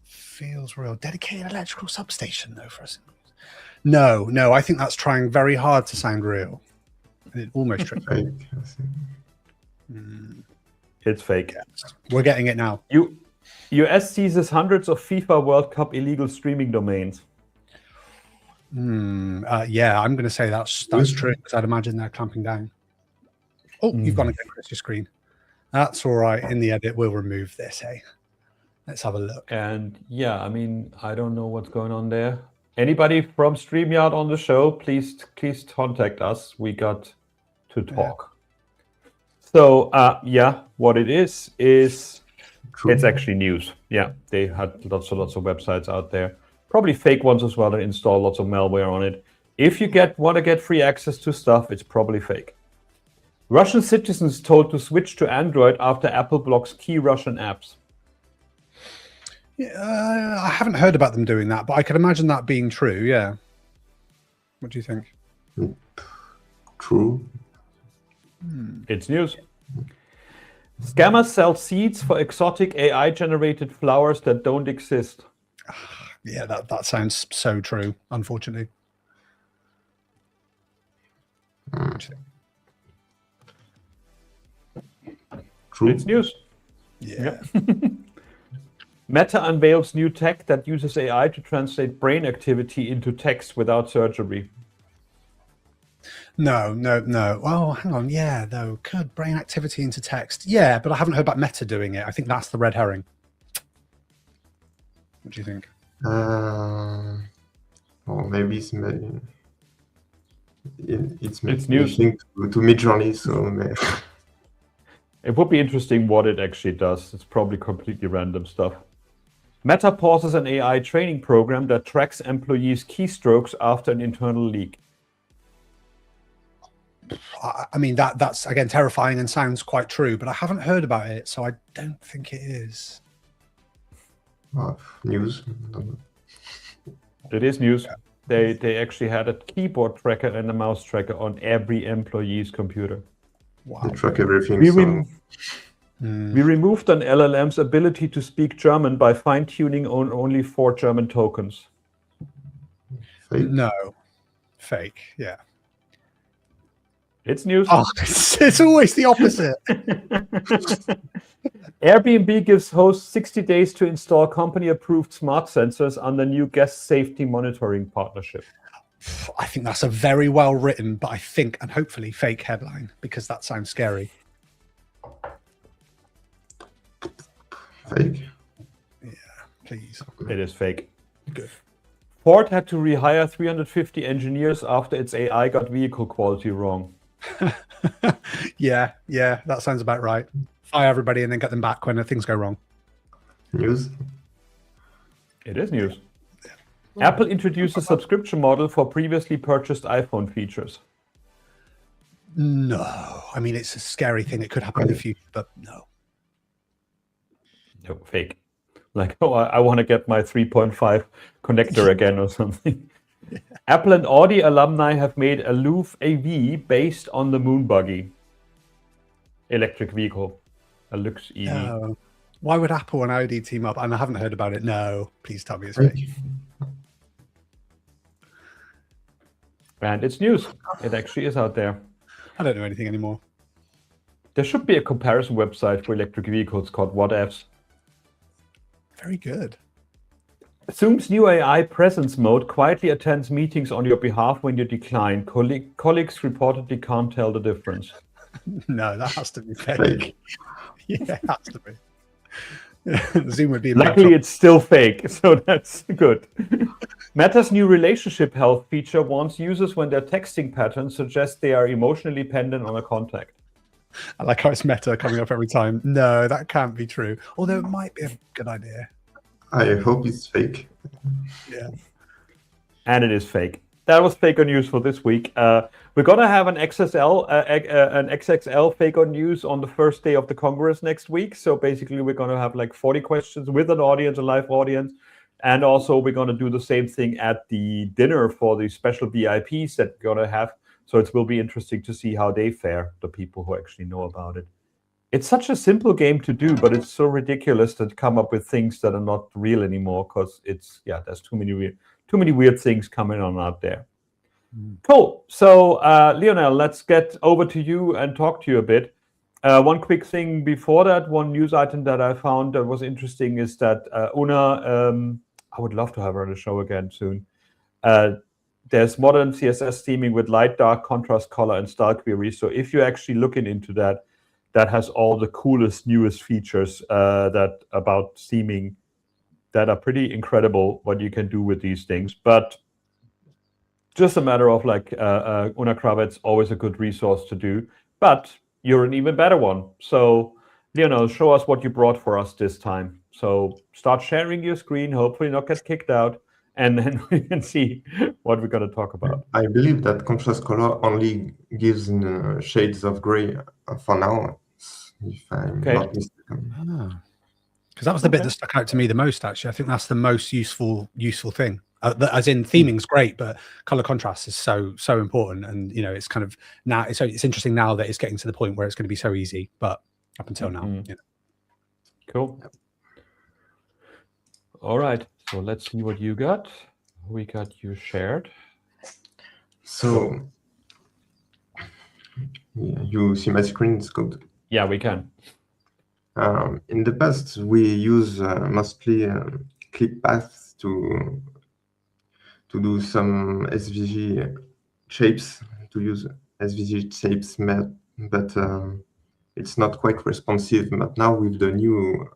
feels real. Dedicated electrical substation, though, for us. No, I think that's trying very hard to sound real. It almost tricked me. It's fake. Yes. We're getting it now. US seizes hundreds of FIFA World Cup illegal streaming domains. Yeah, I'm going to say that's true because I'd imagine they're clamping down. Oh, you've gone again, Chris, your screen. That's all right. In the edit, we'll remove this. Hey, let's have a look. And yeah, I mean, I don't know what's going on there. Anybody from StreamYard on the show, please contact us. We got to talk. Yeah. So yeah, what it is true. It's actually news. Yeah, they had lots of websites out there. Probably fake ones as well that install lots of malware on it. If you want to get free access to stuff, it's probably fake. Russian citizens told to switch to Android after Apple blocks key Russian apps. Yeah, I haven't heard about them doing that, but I could imagine that being true. Yeah. What do you think? True. It's news. Scammers sell seeds for exotic AI-generated flowers that don't exist. Yeah, that sounds so true, unfortunately. True. It's news. Yeah. Meta unveils new tech that uses AI to translate brain activity into text without surgery. No. Oh, hang on. Yeah, though. Could brain activity into text. Yeah, but I haven't heard about Meta doing it. I think that's the red herring. What do you think? Or maybe it's news to Midjourney, so it would be interesting what it actually does. It's probably completely random stuff. Meta pauses an AI training program that tracks employees' keystrokes after an internal leak. I mean, that's again terrifying and sounds quite true, but I haven't heard about it, so I don't think it is. News. It is news. Yeah. They actually had a keyboard tracker and a mouse tracker on every employee's computer. Wow. They track everything. We removed an LLM's ability to speak German by fine-tuning on only 4 German tokens. Fake? No. Fake, yeah. It's news. Oh, it's always the opposite. Airbnb gives hosts 60 days to install company-approved smart sensors on the new guest safety monitoring partnership. I think that's a very well written, but I think, and hopefully fake headline, because that sounds scary. Fake? Yeah, please. It is fake. Good. Ford had to rehire 350 engineers after its AI got vehicle quality wrong. Yeah, that sounds about right. Fire everybody and then get them back when things go wrong. News? It is news. Apple introduced a subscription model for previously purchased iPhone features. No, I mean, it's a scary thing. It could happen in the future, but no. No, fake. Like, oh, I want to get my 3.5 connector again or something. Yeah. Apple and Audi alumni have made a Louvre AV based on the Moon Buggy electric vehicle, a Lux EV. No. Why would Apple and Audi team up? And I haven't heard about it. No, please tell me it's fake. And it's news. It actually is out there. I don't know anything anymore. There should be a comparison website for electric vehicles called What Ifs. Very good. Zoom's new AI presence mode quietly attends meetings on your behalf when you decline. Colleagues reportedly can't tell the difference. No, that has to be fake. Yeah, it has to be. Zoom would be. Luckily, it's still fake, so that's good. Meta's new relationship health feature warns users when their texting patterns suggest they are emotionally dependent on a contact. I like how it's Meta coming up every time. No, that can't be true. Although it might be a good idea. I hope it's fake. Yeah. And it is fake. That was Fake News for this week. We're going to have an XXL Fake News on the first day of the Congress next week. So basically, we're going to have like 40 questions with an audience, a live audience. And also, we're going to do the same thing at the dinner for the special VIPs that we're going to have. So it will be interesting to see how they fare, the people who actually know about it. It's such a simple game to do, but it's so ridiculous to come up with things that are not real anymore because there's too many weird things coming on out there. Cool. So, Lionel, let's get over to you and talk to you a bit. One quick thing before that, one news item that I found that was interesting is that Una, I would love to have her on the show again soon. There's modern CSS theming with light, dark, contrast, color, and style queries. So if you're actually looking into that, that has all the coolest, newest features about theming that are pretty incredible what you can do with these things. But just a matter of like Una Kravets, always a good resource to do. But you're an even better one. So, show us what you brought for us this time. So start sharing your screen, hopefully not get kicked out, and then we can see what we're going to talk about. I believe that contrast color only gives shades of gray for now, if I'm not mistaken. Because that was the bit that stuck out to me the most, actually. I think that's the most useful thing. As in, theming's great, but color contrast is so important. And it's kind of now. So it's interesting now that it's getting to the point where it's going to be so easy. But up until now, Cool. All right. So let's see what you got. We got you shared. So you see my screen? It's good. Yeah, we can. In the past, we use mostly clip paths to do some SVG shapes, to use SVG shapes, but it's not quite responsive. But now with the new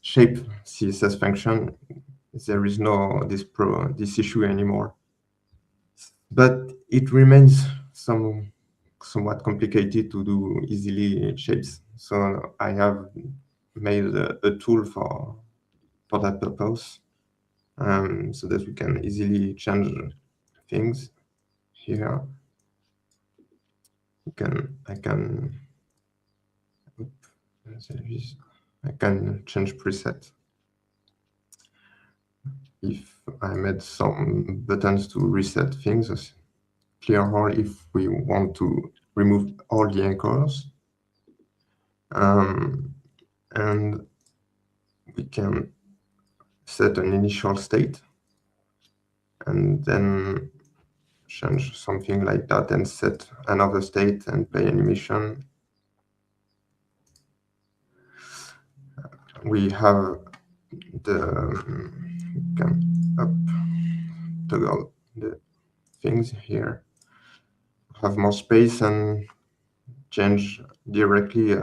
shape CSS function, there is no this issue anymore. But it remains somewhat complicated to do easily shapes. So I have made a tool for that purpose, so that we can easily change things here. I can change preset. If I made some buttons to reset things, clear if we want to remove all the anchors. And we can set an initial state and then change something like that and set another state and play animation. We have the can up toggle the things here, have more space and change directly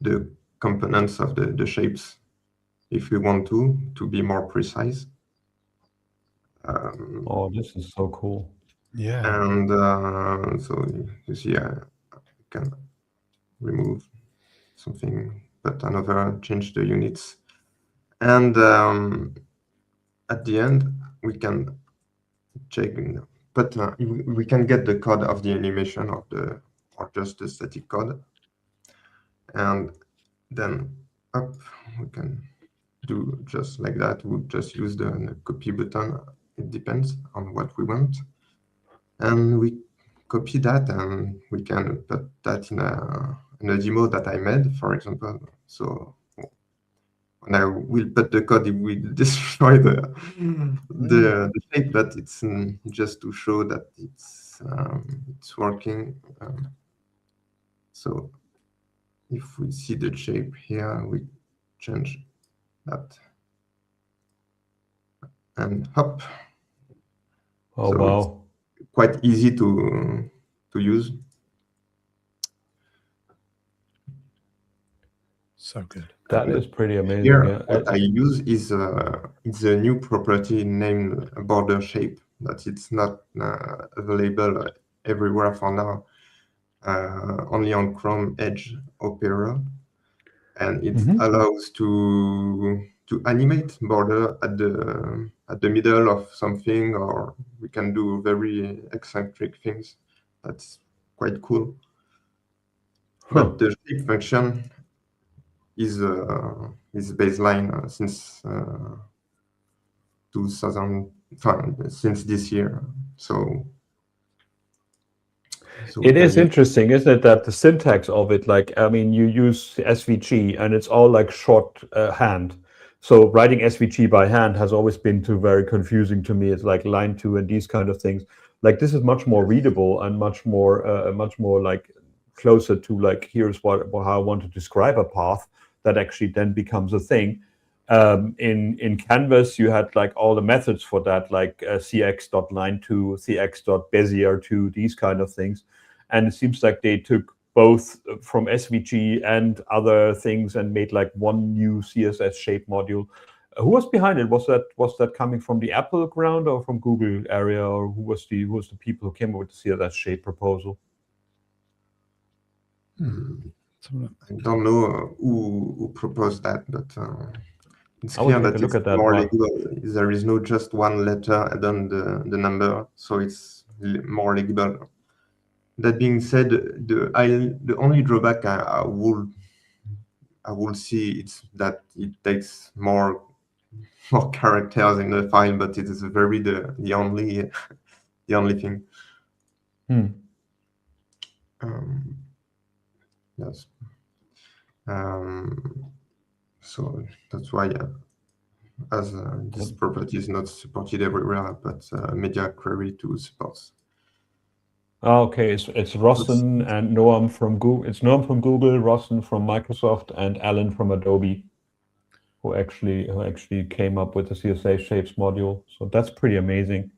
the components of the shapes if we want to be more precise. Oh, this is so cool. Yeah. And so you see, I can remove something, but another, change the units. And at the end, we can check, but we can get the code of the animation of the, or just the static code. And then up, we can do just like that. We'll just use the copy button. It depends on what we want. And we copy that and we can put that in a demo that I made, for example. So when I will put the code, it will destroy the shape, but it's just to show that it's working. So if we see the shape here, we change that and hop. Oh, So wow. it's quite easy to use. So good. That is pretty amazing. Here, Yeah. what I use is it's a new property named border shape that it's not available everywhere for now, only on Chrome, Edge, Opera, and it allows to animate border at the middle of something, or we can do very eccentric things. That's quite cool. But the shape function is baseline since 2000, since this year. So it is interesting, isn't it, that the syntax of it, like, I mean, you use SVG and it's all like shorthand. So writing SVG by hand has always been very confusing to me. It's like line 2 and these kind of things. Like, this is much more readable and much more like closer to like, here's how I want to describe a path that actually then becomes a thing. In Canvas, you had like all the methods for that, like cx.line2, cx.bezier2, these kind of things. And it seems like they took both from SVG and other things and made like one new CSS shape module. Who was behind it? Was that coming from the Apple ground or from Google area, or who was the people who came up with the CSS shape proposal? I don't know who proposed that, but it's I will clear take that a look it's at that more one. legible. There is no just one letter and then the number, so it's more legible. That being said, the only drawback I will see is that it takes more characters in the file, but it is very the only thing. Yes. So that's why, as this property is not supported everywhere, but Media Query 2 supports. Okay, it's Rossen and Noam from Google. It's Noam from Google, Rossen from Microsoft, and Alan from Adobe, who actually came up with the CSS shapes module. So that's pretty amazing.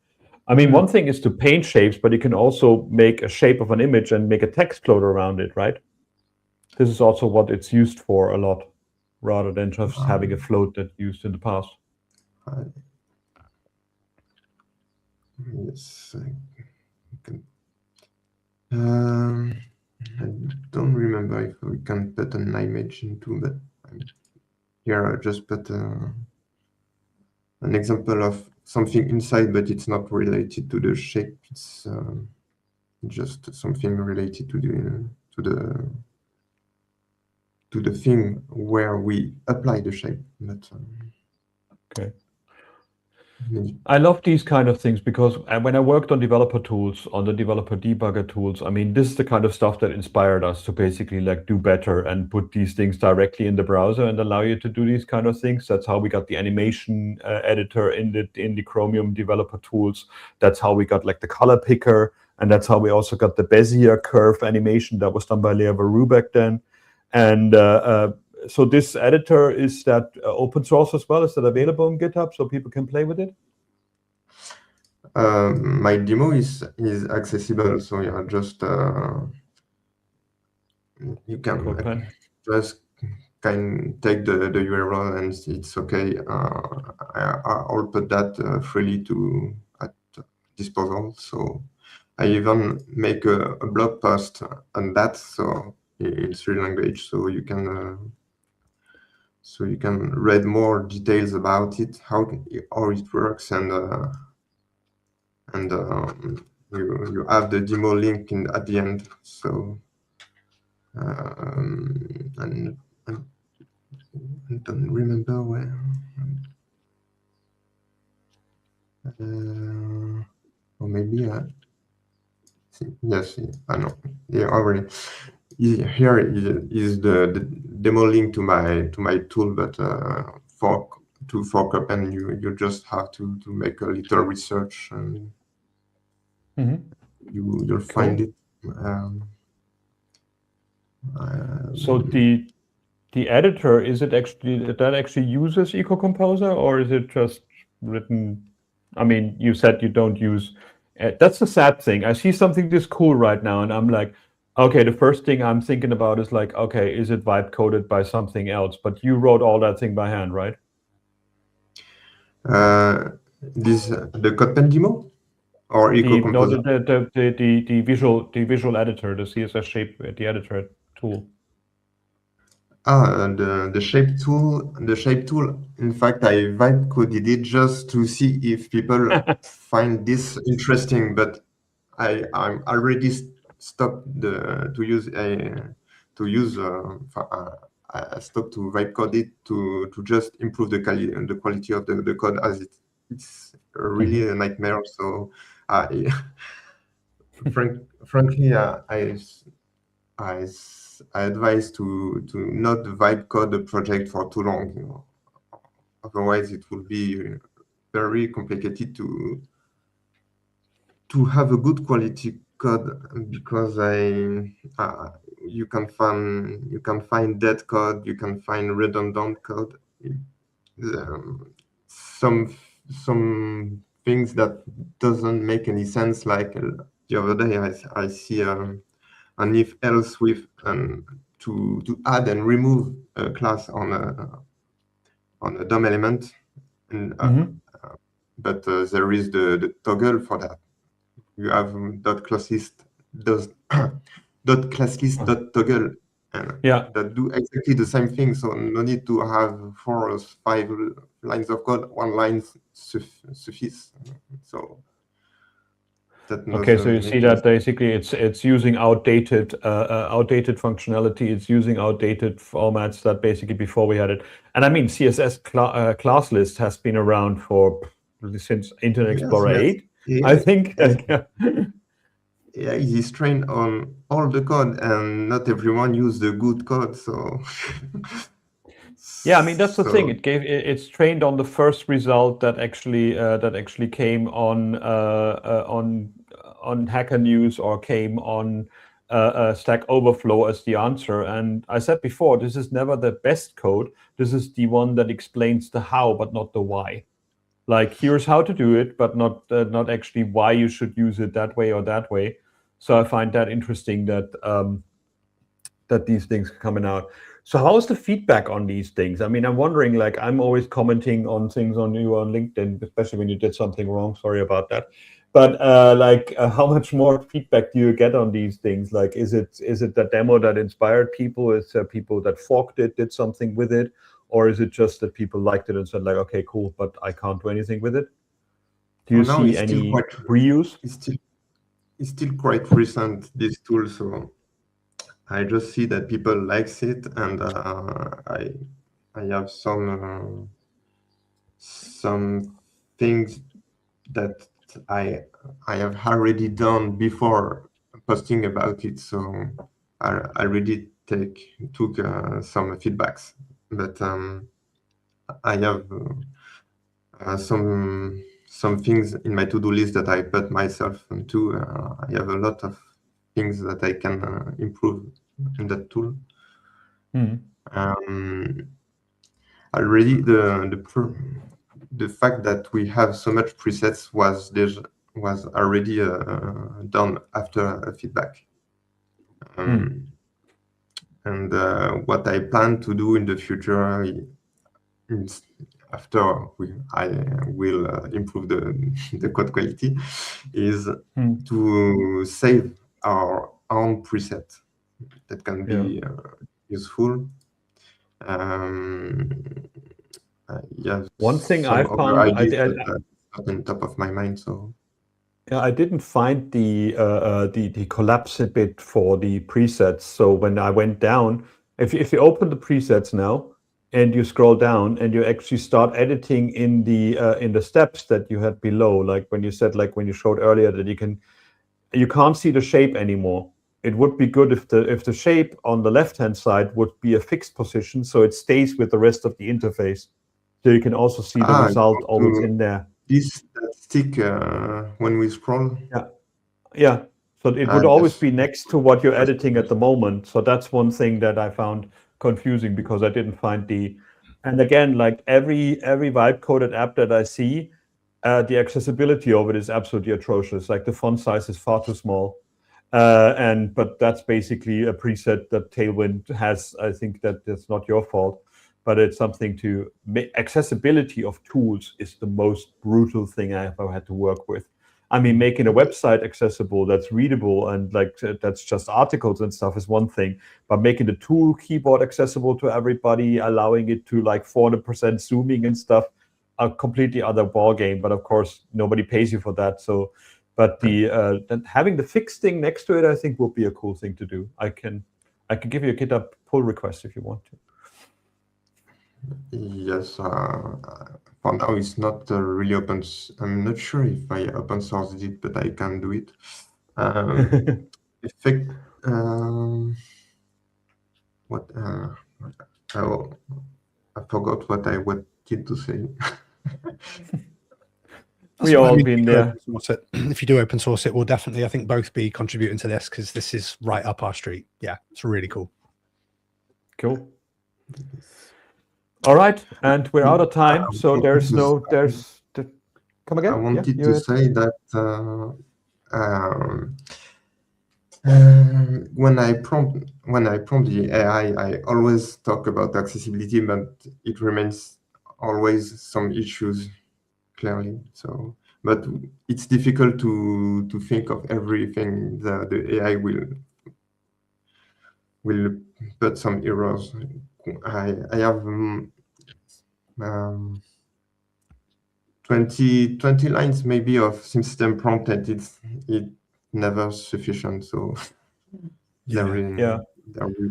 I mean, one thing is to paint shapes, but you can also make a shape of an image and make a text float around it, right? This is also what it's used for a lot, rather than just having a float that used in the past. Yes, I don't remember if we can put an image into, but here I just put an example of something inside, but it's not related to the shape. It's just something related to the thing where we apply the shape. But okay. I love these kind of things because when I worked on developer tools, on the developer debugger tools, I mean, this is the kind of stuff that inspired us to basically like do better and put these things directly in the browser and allow you to do these kind of things. That's how we got the animation editor in the Chromium developer tools. That's how we got like the color picker, and that's how we also got the Bezier curve animation that was done by Lea Verru back then. And so this editor, is that open source as well? Is that available on GitHub so people can play with it? My demo is accessible, so yeah, just you can Cool. just can take the URL and it's okay. I'll put that freely at disposal. So I even make a blog post on that, so in 3 languages, so you can read more details about it, how it works, and you have the demo link at the end. So and I don't remember where. Or maybe yes, I know. Yeah, already. Here is the demo link to my tool, but for fork and you just have to make a little research and you'll find it. So the editor, is it actually that actually uses EcoComposer, or is it just written? I mean, you said you don't use. That's the sad thing. I see something this cool right now, and I'm like, okay. The first thing I'm thinking about is like, okay, is it vibe coded by something else? But you wrote all that thing by hand, right? The CodePen demo or EcoComposer? The visual editor, the CSS shape, the editor tool. The shape tool. The shape tool. In fact, I vibe coded it just to see if people find this interesting. But I'm already stopped to use I stopped to vibe code it to just improve the quality of the code, as it's really a nightmare. So frankly, I advise to not vibe code the project for too long. Otherwise, it will be very complicated to have a good quality code, because you can find dead code, you can find redundant code. Some things that doesn't make any sense. Like the other day, I see an if else with to add and remove a class on a DOM element, and but there is the toggle for that. You have .classlist.toggle, and that do exactly the same thing. So no need to have 4 or 5 lines of code. 1 line suffice. So okay, so you see that basically it's using outdated functionality. It's using outdated formats that basically before we had it. And I mean, CSS class list has been around since Internet Explorer 8. I think. Yeah, it is trained on all the code, and not everyone use the good code. So yeah, I mean that's the thing. It's trained on the first result that actually came on Hacker News or came on Stack Overflow as the answer. And I said before, this is never the best code. This is the one that explains the how, but not the why. Like, here's how to do it, but not actually why you should use it that way or that way. So I find that interesting that that these things are coming out. So how's the feedback on these things? I mean, I'm wondering, like, I'm always commenting on things on LinkedIn, especially when you did something wrong. Sorry about that. But how much more feedback do you get on these things? Like, is it the demo that inspired people? Is there people that forked it, did something with it? Or is it just that people liked it and said, like, okay, cool, but I can't do anything with it? Do you see any reuse? It's still quite recent, this tool, so I just see that people likes it, and I have some things that I have already done before posting about it. So I already took some feedbacks, but I have some things in my to-do list that I put myself into. I have a lot of things that I can improve in that tool. Already the fact that we have so much presets was already done after a feedback. And what I plan to do in the future after I will improve the code quality is to save our own preset that can be useful. One thing some I other found, ideas that are not on top of my mind. So I didn't find the collapse a bit for the presets. So when I went down, if you open the presets now and you scroll down and you actually start editing in the steps that you had below, like when you said, like when you showed earlier that you can't see the shape anymore. It would be good if the shape on the left-hand side would be a fixed position, so it stays with the rest of the interface. So you can also see the result always in there. This stick when we scroll. Yeah. So it would always be next to what you're editing at the moment. So that's one thing that I found confusing because I didn't find and again, like every vibe coded app that I see, the accessibility of it is absolutely atrocious. Like the font size is far too small. But that's basically a preset that Tailwind has. I think that's not your fault, but it's something to make. Accessibility of tools is the most brutal thing I ever had to work with. I mean, making a website accessible that's readable and like that's just articles and stuff is one thing, but making the tool keyboard accessible to everybody, allowing it to like 400% zooming and stuff, a completely other ball game. But of course, nobody pays you for that. So, but having the fixed thing next to it, I think will be a cool thing to do. I can give you a GitHub pull request if you want to. Yes, for now it's not really open. I'm not sure if I open sourced it, but I can do it. Effect. What? I forgot what I wanted to say. We all been there. If you do open source it, we'll definitely, I think, both be contributing to this because this is right up our street. Yeah, it's really cool. Cool. All right, and we're out of time, so come again. I wanted to say that when I prompt the AI, I always talk about accessibility, but it remains always some issues, clearly. So, but it's difficult to think of everything. The AI will put some errors. I have 20 lines maybe of system prompt, and it's never sufficient. So there will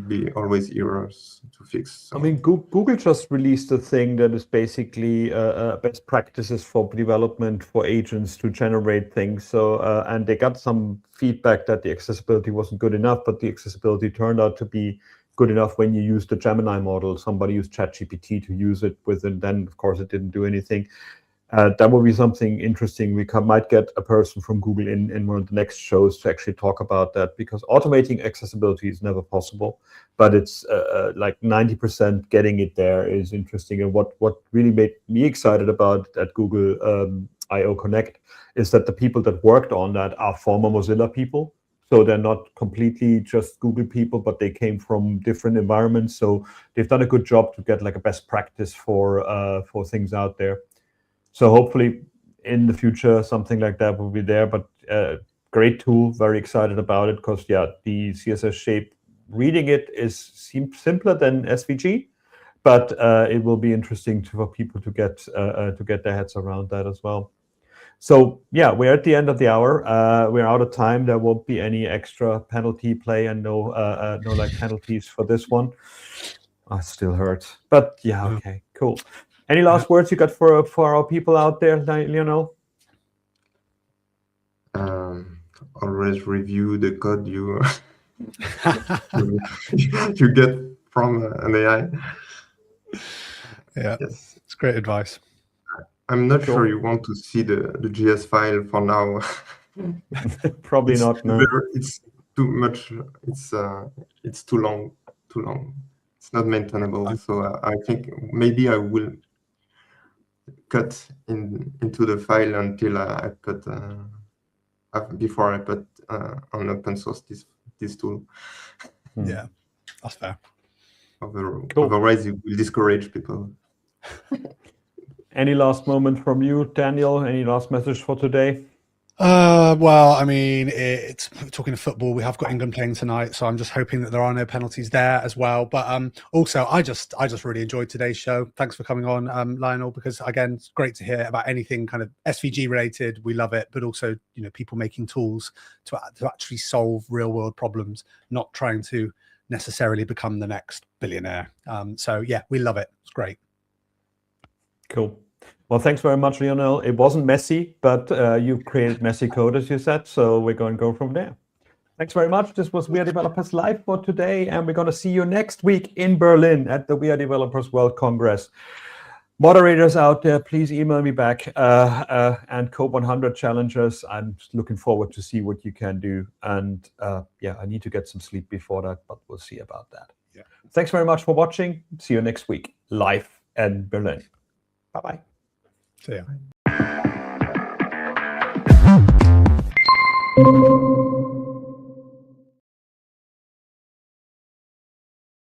be always errors to fix. So. I mean, Google just released a thing that is basically best practices for development for agents to generate things. So and they got some feedback that the accessibility wasn't good enough, but the accessibility turned out to be good enough when you use the Gemini model. Somebody used ChatGPT to use it with, and then of course it didn't do anything. That will be something interesting. We might get a person from Google in one of the next shows to actually talk about that, because automating accessibility is never possible, but it's like 90% getting it there is interesting. And what really made me excited about at Google I/O Connect is that the people that worked on that are former Mozilla people. So they're not completely just Google people, but they came from different environments. So they've done a good job to get like a best practice for things out there. So hopefully in the future, something like that will be there, but great tool, very excited about it because the CSS shape, reading it seems simpler than SVG, but it will be interesting for people to get their heads around that as well. So we're at the end of the hour. We're out of time. There won't be any extra penalty play and no like penalties for this one. It still hurts, but okay, cool. Any last words you got for our people out there, Lionel? Always review the code you you get from an AI. Yeah, Yes, it's great advice. I'm not Cool. sure you want to see the JS file for now. Probably not. No. It's too much. It's too long. It's not maintainable. So I think maybe I will cut into the file until I put before I put on open source this tool. Yeah, that's fair. Otherwise, it will discourage people. Any last moment from you, Daniel? Any last message for today? Well, I mean, it's talking of football. We have got England playing tonight, so I'm just hoping that there are no penalties there as well. But also, I just really enjoyed today's show. Thanks for coming on, Lionel, because again, it's great to hear about anything kind of SVG related. We love it, but also, you know, people making tools to actually solve real world problems, not trying to necessarily become the next billionaire. So yeah, we love it. It's great. Cool. Well, thanks very much, Lionel. It wasn't messy, but you created messy code, as you said, so we're going to go from there. Thanks very much. This was WeAreDevelopers Live for today, and we're going to see you next week in Berlin at the WeAreDevelopers World Congress. Moderators out there, please email me back, and Code 100 challengers. I'm looking forward to see what you can do. And yeah, I need to get some sleep before that, but we'll see about that. Yeah. Thanks very much for watching. See you next week, live in Berlin. Bye-bye. See ya.